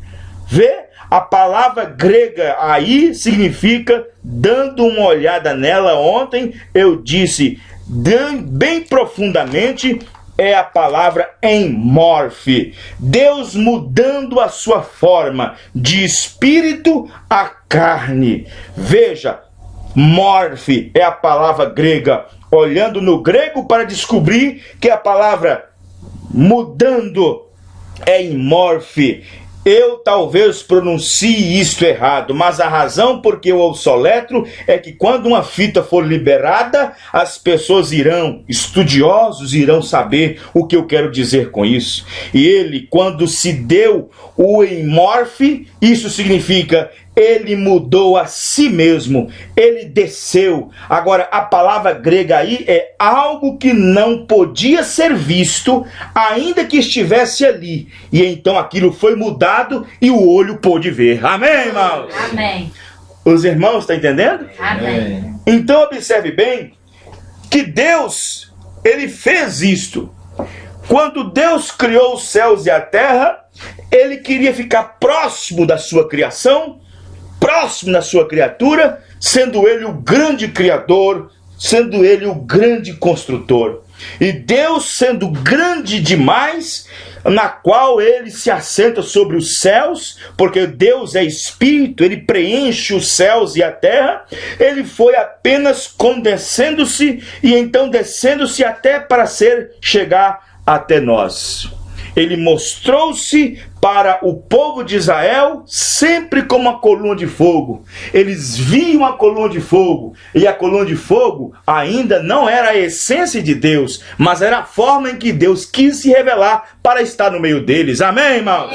Vê? A palavra grega aí significa, dando uma olhada nela ontem, eu disse bem profundamente, é a palavra enmorfe. Deus mudando a sua forma de espírito a carne. Veja, morfe é a palavra grega. Olhando no grego para descobrir que a palavra mudando é enmorfe. Eu talvez pronuncie isto errado, mas a razão por que eu soletro é que quando uma fita for liberada, as pessoas estudiosos irão saber o que eu quero dizer com isso. E ele, quando se deu o enmorfe, isso significa ele mudou a si mesmo, ele desceu. Agora, a palavra grega aí é algo que não podia ser visto, ainda que estivesse ali. E então aquilo foi mudado e o olho pôde ver. Amém, irmãos? Amém. Os irmãos estão entendendo? Amém. Então observe bem que Deus, ele fez isto. Quando Deus criou os céus e a terra, ele queria ficar próximo da sua criação, próximo da sua criatura, sendo ele o grande criador, sendo ele o grande construtor. E Deus sendo grande demais, na qual ele se assenta sobre os céus, porque Deus é espírito, ele preenche os céus e a terra, ele foi apenas condensando-se e então descendo-se até para chegar até nós. Ele mostrou-se para o povo de Israel sempre como uma coluna de fogo. Eles viam a coluna de fogo, e a coluna de fogo ainda não era a essência de Deus, mas era a forma em que Deus quis se revelar para estar no meio deles. Amém, irmãos?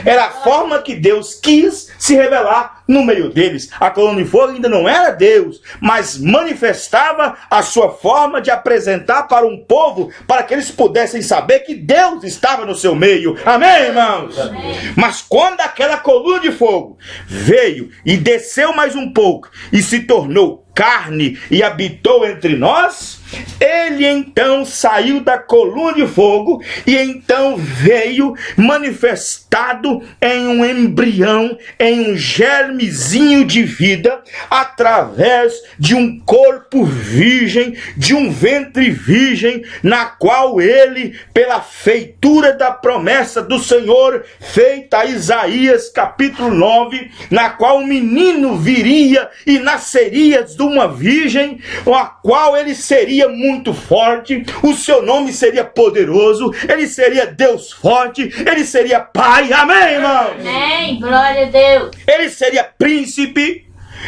Era a forma que Deus quis se revelar no meio deles. A coluna de fogo ainda não era Deus, mas manifestava a sua forma de apresentar para um povo, para que eles pudessem saber que Deus estava no seu meio. Amém, irmãos? Amém. Mas quando aquela coluna de fogo veio e desceu mais um pouco e se tornou carne e habitou entre nós, ele então saiu da coluna de fogo e então veio manifestado em um embrião, em um germezinho de vida, através de um corpo virgem, de um ventre virgem, na qual ele, pela feitura da promessa do Senhor, feita a Isaías capítulo 9, na qual o menino viria e nasceria de uma virgem, a qual ele seria muito forte, o seu nome seria poderoso, ele seria Deus forte, ele seria pai. Amém, irmãos? Amém. Glória a Deus. Ele seria príncipe.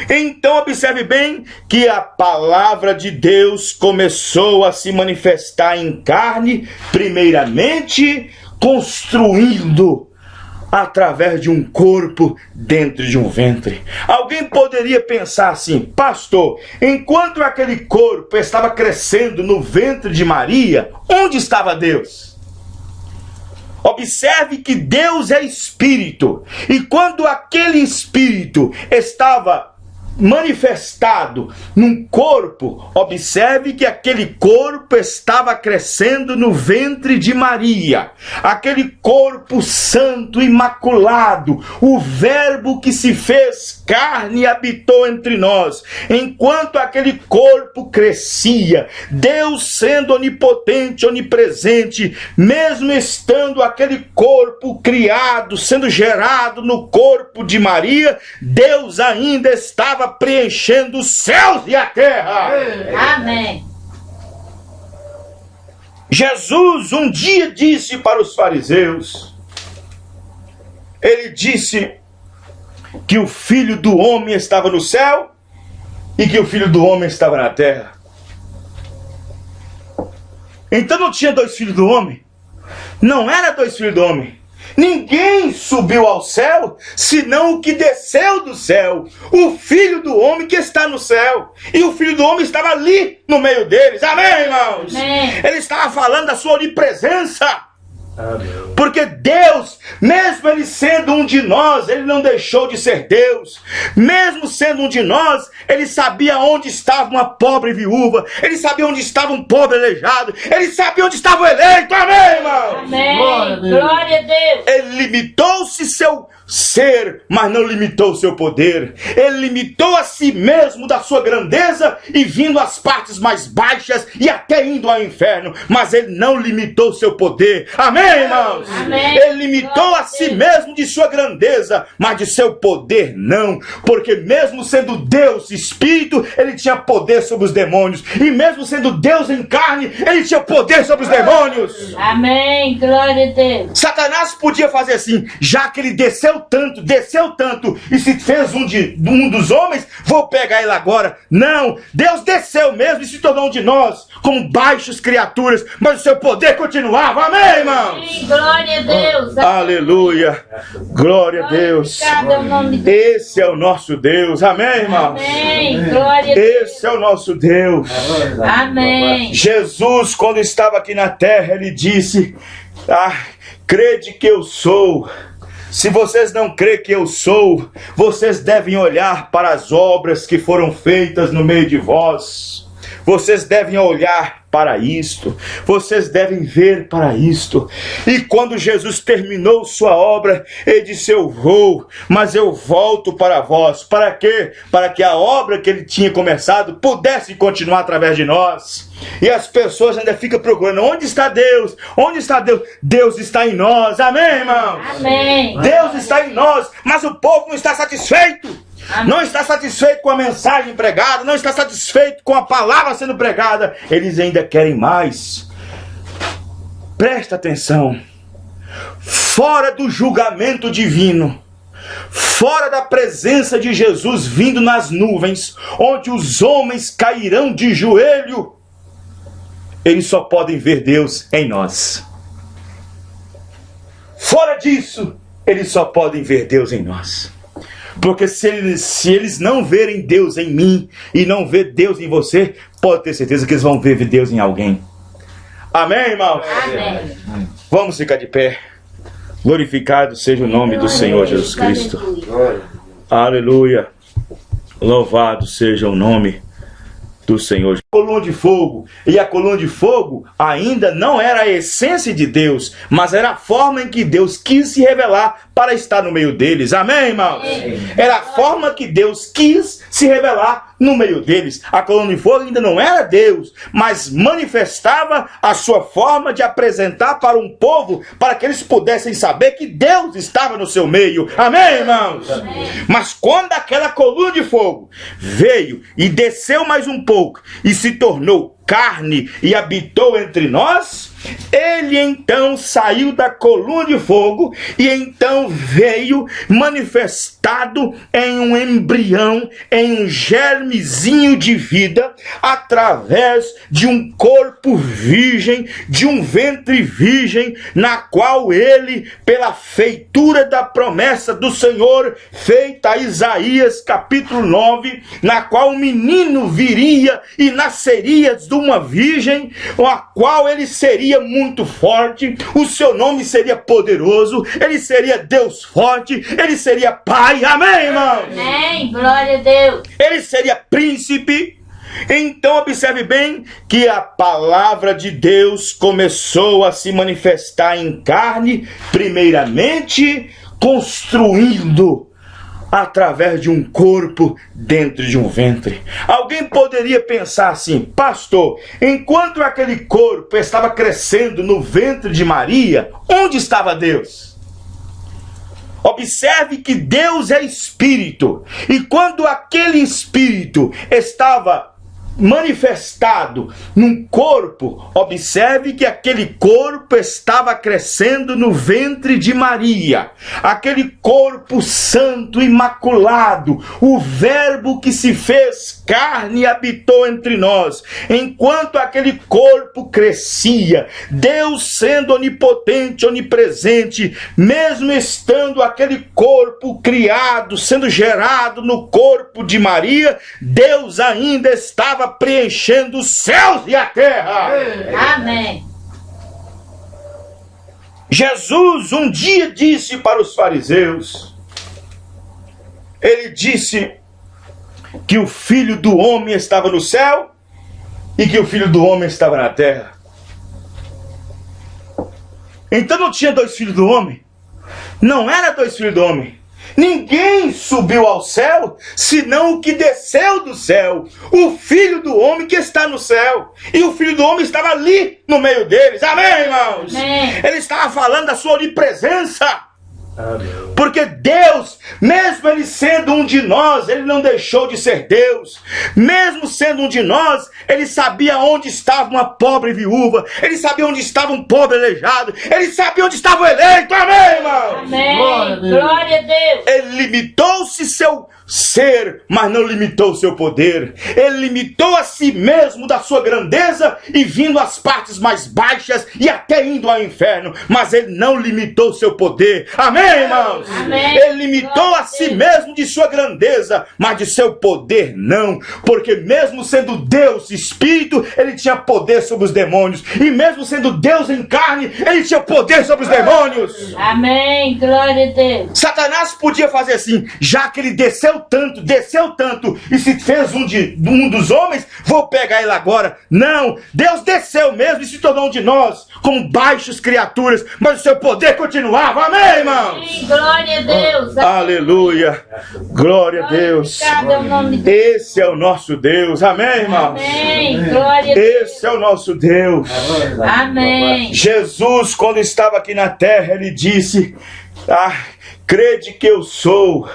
Então observe bem que a palavra de Deus começou a se manifestar em carne, primeiramente construindo através de um corpo dentro de um ventre. Alguém poderia pensar assim: pastor, enquanto aquele corpo estava crescendo no ventre de Maria, onde estava Deus? Observe que Deus é espírito, e quando aquele espírito estava manifestado num corpo, observe que aquele corpo estava crescendo no ventre de Maria, aquele corpo santo, imaculado, o verbo que se fez carne e habitou entre nós. Enquanto aquele corpo crescia, Deus sendo onipotente, onipresente, mesmo estando aquele corpo criado, sendo gerado no corpo de Maria, Deus ainda estava preenchendo os céus e a terra. Amém. Jesus um dia disse para os fariseus, ele disse que o Filho do Homem estava no céu e que o Filho do Homem estava na terra. Então não tinha dois filhos do homem, não era dois filhos do homem. Ninguém subiu ao céu, senão o que desceu do céu, o Filho do Homem que está no céu. E o Filho do Homem estava ali no meio deles. Amém, irmãos? Amém. Ele estava falando da sua onipresença. Amém. Porque Deus, mesmo Ele sendo um de nós, Ele não deixou de ser Deus. Mesmo sendo um de nós, Ele sabia onde estava uma pobre viúva. Ele sabia onde estava um pobre aleijado. Ele sabia onde estava o eleito. Amém, irmãos? Amém. Glória a Deus. Glória a Deus. Ele limitou-se seu ser, mas não limitou seu poder. Ele limitou a si mesmo da sua grandeza e vindo às partes mais baixas e até indo ao inferno, mas ele não limitou seu poder. Amém, irmãos? Amém. Ele limitou a si mesmo de sua grandeza, mas de seu poder não, porque mesmo sendo Deus Espírito, ele tinha poder sobre os demônios, e mesmo sendo Deus em carne, ele tinha poder sobre os demônios. Amém. Glória a Deus. Satanás podia fazer assim, já que ele desceu tanto, e se fez um dos homens, vou pegar ele agora. Não, Deus desceu mesmo e se tornou um de nós, como baixas criaturas, mas o seu poder continuava. Amém, irmãos? Amém. Glória a Deus. Aleluia, glória a Deus. Glorificado é o nome de Deus. Esse é o nosso Deus. Amém, irmãos? Amém. Glória a Deus. Esse é o nosso Deus. Amém. Jesus, quando estava aqui na terra, ele disse: crede que eu sou. Se vocês não crêem que eu sou, vocês devem olhar para as obras que foram feitas no meio de vós. Vocês devem olhar para isto, vocês devem ver para isto. E quando Jesus terminou sua obra, ele disse: eu vou, mas eu volto para vós. Para quê? Para que a obra que ele tinha começado pudesse continuar através de nós. E as pessoas ainda ficam procurando: onde está Deus? Onde está Deus? Deus está em nós. Amém, irmãos? Amém. Deus está em nós, mas o povo não está satisfeito. Não está satisfeito com a mensagem pregada, não está satisfeito com a palavra sendo pregada. Eles ainda querem mais. Presta atenção. Fora do julgamento divino, fora da presença de Jesus vindo nas nuvens, onde os homens cairão de joelho, eles só podem ver Deus em nós. Fora disso, eles só podem ver Deus em nós. Porque se eles não verem Deus em mim e não ver Deus em você, pode ter certeza que eles vão ver Deus em alguém. Amém, irmãos? Amém. Vamos ficar de pé. Glorificado seja o nome do Senhor Jesus Cristo. Aleluia. Aleluia. Louvado seja o nome do Senhor. Coluna de fogo. E a coluna de fogo ainda não era a essência de Deus, mas era a forma em que Deus quis se revelar para estar no meio deles. Amém, irmãos? Amém. Era a forma que Deus quis se revelar no meio deles. A coluna de fogo ainda não era Deus, mas manifestava a sua forma de apresentar para um povo, para que eles pudessem saber que Deus estava no seu meio. Amém, irmãos? Amém. Mas quando aquela coluna de fogo veio e desceu mais um pouco e se tornou carne e habitou entre nós, ele então saiu da coluna de fogo e então veio manifestado em um embrião, em um germezinho de vida, através de um corpo virgem, de um ventre virgem, na qual ele, pela feitura da promessa do Senhor, feita a Isaías capítulo 9, na qual o menino viria e nasceria de uma virgem, a qual ele seria seria muito forte, o seu nome seria poderoso, ele seria Deus forte, ele seria Pai, amém, irmãos? Amém, glória a Deus. Ele seria príncipe. Então observe bem que a palavra de Deus começou a se manifestar em carne, primeiramente construindo através de um corpo dentro de um ventre. Alguém poderia pensar assim: pastor, enquanto aquele corpo estava crescendo no ventre de Maria, onde estava Deus? Observe que Deus é espírito, e quando aquele espírito estava manifestado num corpo, observe que aquele corpo estava crescendo no ventre de Maria, aquele corpo santo, imaculado, o verbo que se fez carne e habitou entre nós. Enquanto aquele corpo crescia, Deus sendo onipotente, onipresente, mesmo estando aquele corpo criado, sendo gerado no corpo de Maria, Deus ainda estava preenchendo os céus e a terra. Amém. Jesus um dia disse para os fariseus, ele disse que o Filho do Homem estava no céu e que o Filho do Homem estava na terra. Então não tinha dois filhos do homem? Não era dois filhos do homem. Ninguém subiu ao céu, senão o que desceu do céu, o Filho do Homem que está no céu. E o Filho do Homem estava ali no meio deles. Amém, irmãos? Amém. Ele estava falando da sua onipresença. Porque Deus, mesmo ele sendo um de nós, ele não deixou de ser Deus. Mesmo sendo um de nós, ele sabia onde estava uma pobre viúva, ele sabia onde estava um pobre aleijado, ele sabia onde estava o eleito. Amém, irmãos? Amém. Glória a Deus. Ele limitou-se seu ser, mas não limitou seu poder. Ele limitou a si mesmo da sua grandeza e vindo às partes mais baixas e até indo ao inferno, mas ele não limitou seu poder. Amém, irmãos? Amém. Ele limitou a si mesmo de sua grandeza, mas de seu poder não, porque mesmo sendo Deus Espírito, ele tinha poder sobre os demônios, e mesmo sendo Deus em carne, ele tinha poder sobre os demônios. Amém. Glória a Deus. Satanás podia fazer assim: já que ele desceu tanto e se fez um dos homens, vou pegar ele agora. Não, Deus desceu mesmo e se tornou um de nós, como baixas criaturas, mas o seu poder continuava. Amém, irmãos? Amém. Glória a Deus. Aleluia, glória a Deus. Glorificado é o nome de Deus. Esse é o nosso Deus. Amém, irmãos? Amém. Glória a Deus. Esse é o nosso Deus. Amém. Jesus, quando estava aqui na terra, ele disse: crede que eu sou.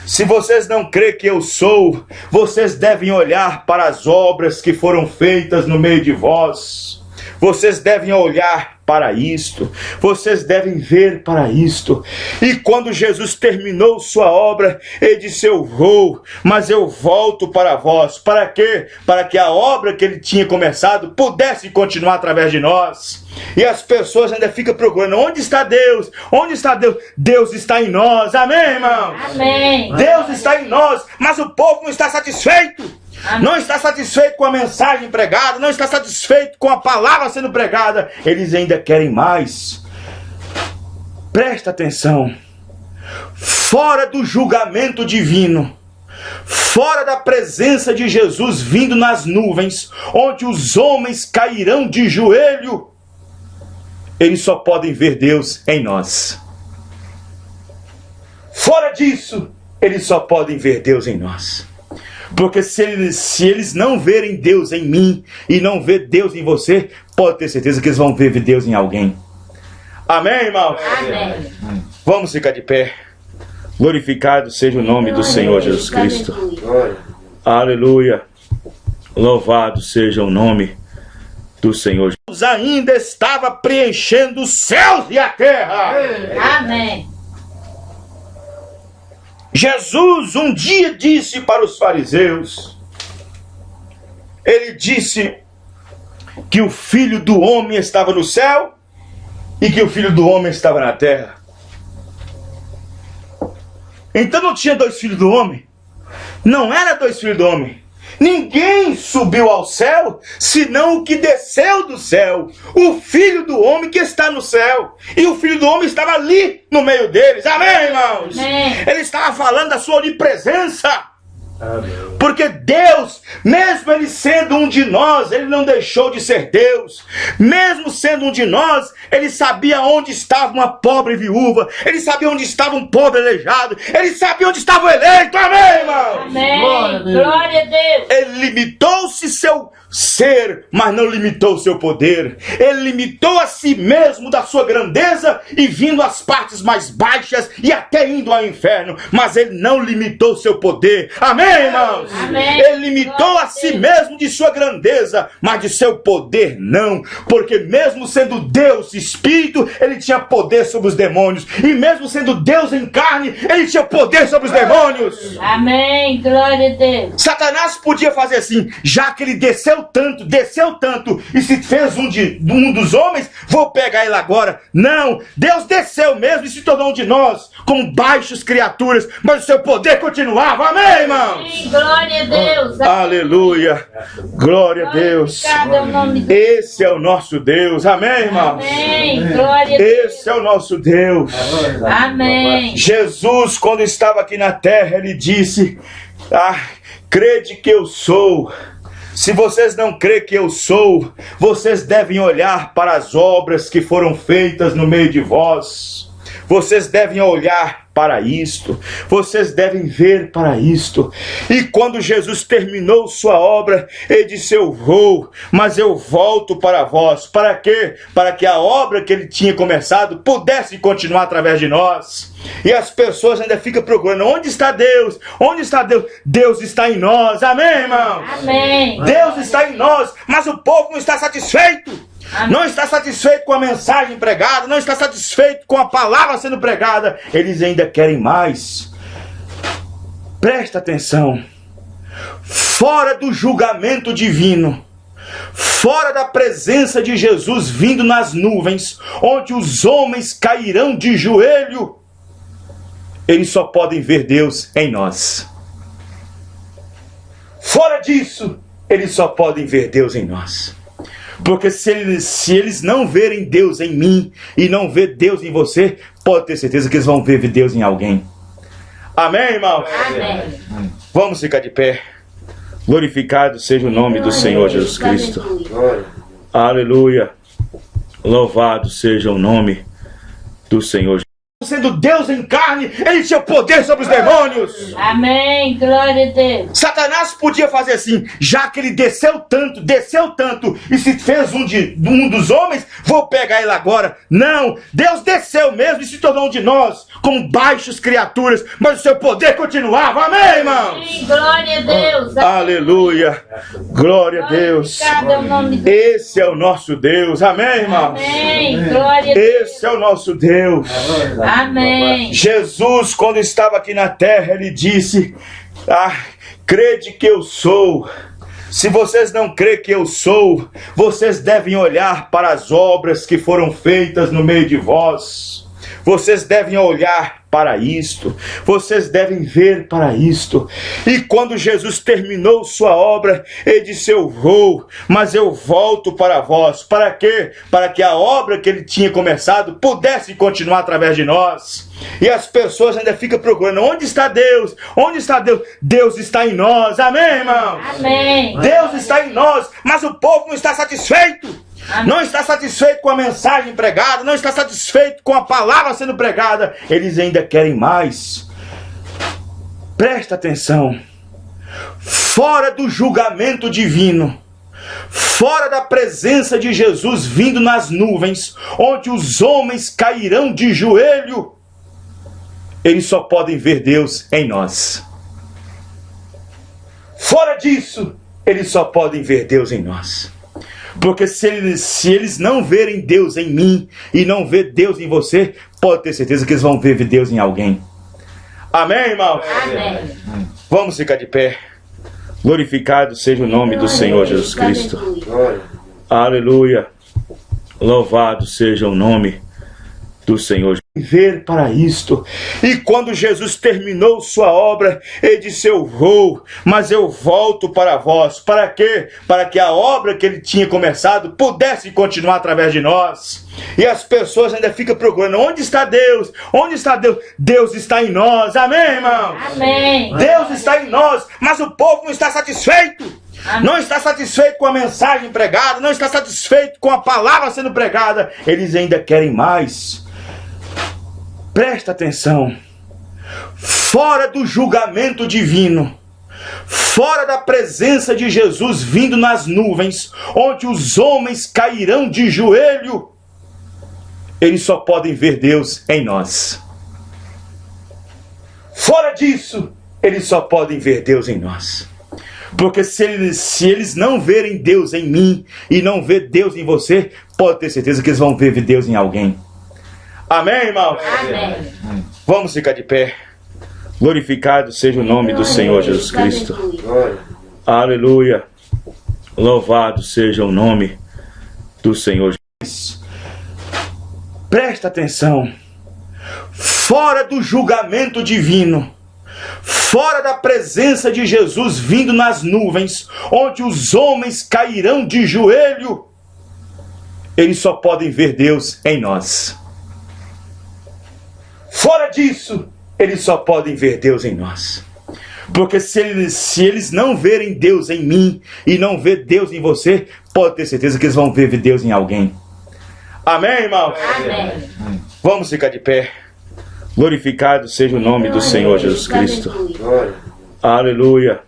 Se vocês não crêem que eu sou, vocês devem olhar para as obras que foram feitas no meio de vós. Vocês devem olhar para isto, vocês devem ver para isto. E quando Jesus terminou sua obra, ele disse: eu vou, mas eu volto para vós. Para quê? Para que a obra que ele tinha começado pudesse continuar através de nós. E as pessoas ainda ficam procurando: onde está Deus? Onde está Deus? Deus está em nós. Amém, irmãos? Amém. Deus está em nós, mas o povo não está satisfeito. Não está satisfeito com a mensagem pregada, não está satisfeito com a palavra sendo pregada. Eles ainda querem mais. Presta atenção. Fora do julgamento divino, fora da presença de Jesus vindo nas nuvens, onde os homens cairão de joelho, eles só podem ver Deus em nós. Fora disso, eles só podem ver Deus em nós. Porque se eles não verem Deus em mim e não ver Deus em você, pode ter certeza que eles vão ver Deus em alguém. Amém, irmãos? Amém. Vamos ficar de pé. Glorificado seja o nome do Senhor Jesus Cristo. Aleluia. Louvado seja o nome do Senhor. Deus ainda estava preenchendo os céus e a terra. Amém. Jesus um dia disse para os fariseus, ele disse que o Filho do Homem estava no céu e que o Filho do Homem estava na terra. Então não tinha dois filhos do homem? Não era dois filhos do homem. Ninguém subiu ao céu, senão o que desceu do céu, o Filho do Homem que está no céu. E o Filho do Homem estava ali no meio deles. Amém, irmãos? Amém. Ele estava falando da sua onipresença. Amém. Porque Deus, mesmo Ele sendo um de nós, Ele não deixou de ser Deus. Mesmo sendo um de nós, Ele sabia onde estava uma pobre viúva. Ele sabia onde estava um pobre aleijado. Ele sabia onde estava o eleito. Amém, irmãos? Amém. Glória a Deus. Ele limitou-se seu ser, mas não limitou seu poder. Ele limitou a si mesmo da sua grandeza e vindo às partes mais baixas e até indo ao inferno. Mas ele não limitou seu poder. Amém, irmãos? Amém. Ele limitou a si mesmo de sua grandeza, mas de seu poder não. Porque mesmo sendo Deus Espírito, ele tinha poder sobre os demônios. E mesmo sendo Deus em carne, ele tinha poder sobre os demônios. Amém. Glória a Deus. Satanás podia fazer assim, já que ele desceu tanto, e se fez um dos homens, vou pegar ele agora. Não, Deus desceu mesmo e se tornou um de nós, como baixas criaturas, mas o seu poder continuava. Amém, irmãos? Amém. Glória a Deus. Aleluia, glória a Deus. Glorificado é o nome de Esse é o nosso Deus, amém, irmãos? Amém. Glória a Deus. Esse é o nosso Deus. Amém. Jesus, quando estava aqui na terra, ele disse: crede que eu sou. Se vocês não crêem que eu sou, vocês devem olhar para as obras que foram feitas no meio de vós. Vocês devem olhar para isto. Vocês devem ver para isto. E quando Jesus terminou sua obra, ele disse: eu vou, mas eu volto para vós. Para quê? Para que a obra que ele tinha começado pudesse continuar através de nós. E as pessoas ainda ficam procurando: onde está Deus? Onde está Deus? Deus está em nós. Amém, irmãos? Amém. Deus está em nós, mas o povo não está satisfeito. Não está satisfeito com a mensagem pregada, não está satisfeito com a palavra sendo pregada. Eles ainda querem mais. Presta atenção. Fora do julgamento divino, fora da presença de Jesus vindo nas nuvens, onde os homens cairão de joelho, eles só podem ver Deus em nós. Fora disso, eles só podem ver Deus em nós. Porque se eles não verem Deus em mim e não ver Deus em você, pode ter certeza que eles vão ver Deus em alguém. Amém, irmão? Amém. Vamos ficar de pé. Glorificado seja o nome do Senhor Jesus Cristo. Aleluia. Louvado seja o nome do Senhor Jesus. Sendo Deus em carne, ele tinha poder sobre os demônios. Amém. Glória a Deus. Satanás podia fazer assim, já que ele desceu tanto, e se fez um dos homens, vou pegar ele agora. Não, Deus desceu mesmo e se tornou um de nós, como baixas criaturas, mas o seu poder continuava. Amém, irmãos? Amém. Glória a Deus. Aleluia, glória a Deus. Glorificado é o nome de Esse é o nosso Deus. Amém, irmãos? Amém. Glória a Deus. Esse é o nosso Deus. Amém. Jesus, quando estava aqui na terra, ele disse: crede que eu sou. Se vocês não crêem que eu sou, vocês devem olhar para as obras que foram feitas no meio de vós. Vocês devem olhar para isto. Vocês devem ver para isto. E quando Jesus terminou sua obra, ele disse: eu vou, mas eu volto para vós. Para quê? Para que a obra que ele tinha começado pudesse continuar através de nós. E as pessoas ainda ficam procurando: onde está Deus? Onde está Deus? Deus está em nós. Amém, irmãos? Amém. Deus está em nós, mas o povo não está satisfeito. Não está satisfeito com a mensagem pregada, não está satisfeito com a palavra sendo pregada. Eles ainda querem mais. Presta atenção. Fora do julgamento divino, fora da presença de Jesus vindo nas nuvens, onde os homens cairão de joelho, eles só podem ver Deus em nós. Fora disso, eles só podem ver Deus em nós. Porque se eles não verem Deus em mim e não ver Deus em você, pode ter certeza que eles vão ver Deus em alguém. Amém, irmão? Amém. Vamos ficar de pé. Glorificado seja o nome do Senhor Jesus Cristo. Aleluia. Louvado seja o nome do do Senhor. Viver para isto. E quando Jesus terminou sua obra, ele disse: eu vou, mas eu volto para vós. Para quê? Para que a obra que ele tinha começado pudesse continuar através de nós. E as pessoas ainda ficam procurando: onde está Deus? Onde está Deus? Deus está em nós. Amém, irmãos? Amém. Deus está em nós, mas o povo não está satisfeito. Não está satisfeito com a mensagem pregada, não está satisfeito com a palavra sendo pregada. Eles ainda querem mais. Presta atenção. Fora do julgamento divino, fora da presença de Jesus vindo nas nuvens, onde os homens cairão de joelho, eles só podem ver Deus em nós. Fora disso, eles só podem ver Deus em nós. Porque se eles não verem Deus em mim e não ver Deus em você, pode ter certeza que eles vão ver Deus em alguém. Amém, irmão? Amém. Vamos ficar de pé. Glorificado seja o nome do Senhor Jesus Cristo. Aleluia. Louvado seja o nome do Senhor Jesus. Presta atenção. Fora do julgamento divino, fora da presença de Jesus vindo nas nuvens, onde os homens cairão de joelho, eles só podem ver Deus em nós. Fora disso, eles só podem ver Deus em nós. Porque se eles não verem Deus em mim e não ver Deus em você, pode ter certeza que eles vão ver Deus em alguém. Amém, irmão? Amém. Vamos ficar de pé. Glorificado seja o nome do Senhor Jesus Cristo. Aleluia.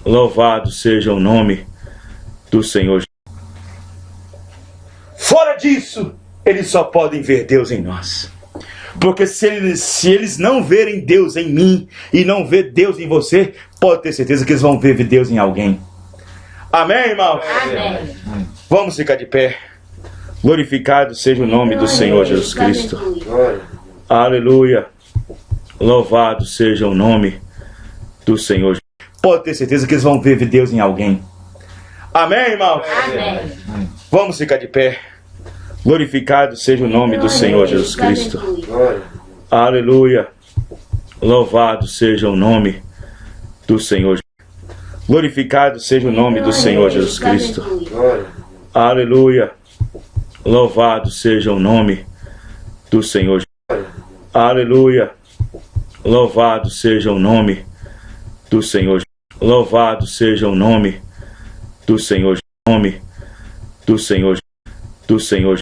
Louvado seja o nome do Senhor. Fora disso, eles só podem ver Deus em nós. Porque se eles não verem Deus em mim e não ver Deus em você, pode ter certeza que eles vão ver Deus em alguém. Amém, irmão? Amém. Vamos ficar de pé. Glorificado seja o nome do Senhor Jesus Cristo. Aleluia. Louvado seja o nome do Senhor. Pode ter certeza que eles vão ver Deus em alguém. Amém, irmão? Amém. Vamos ficar de pé. Glorificado seja o nome do Senhor Jesus Cristo. Aleluia. Louvado seja o nome do Senhor. Glorificado seja o nome do Senhor Jesus Cristo. Aleluia. Louvado seja o nome do Senhor. Aleluia. Louvado seja o nome do Senhor. Louvado seja o nome do Senhor. Nome do Senhor. Do Senhor.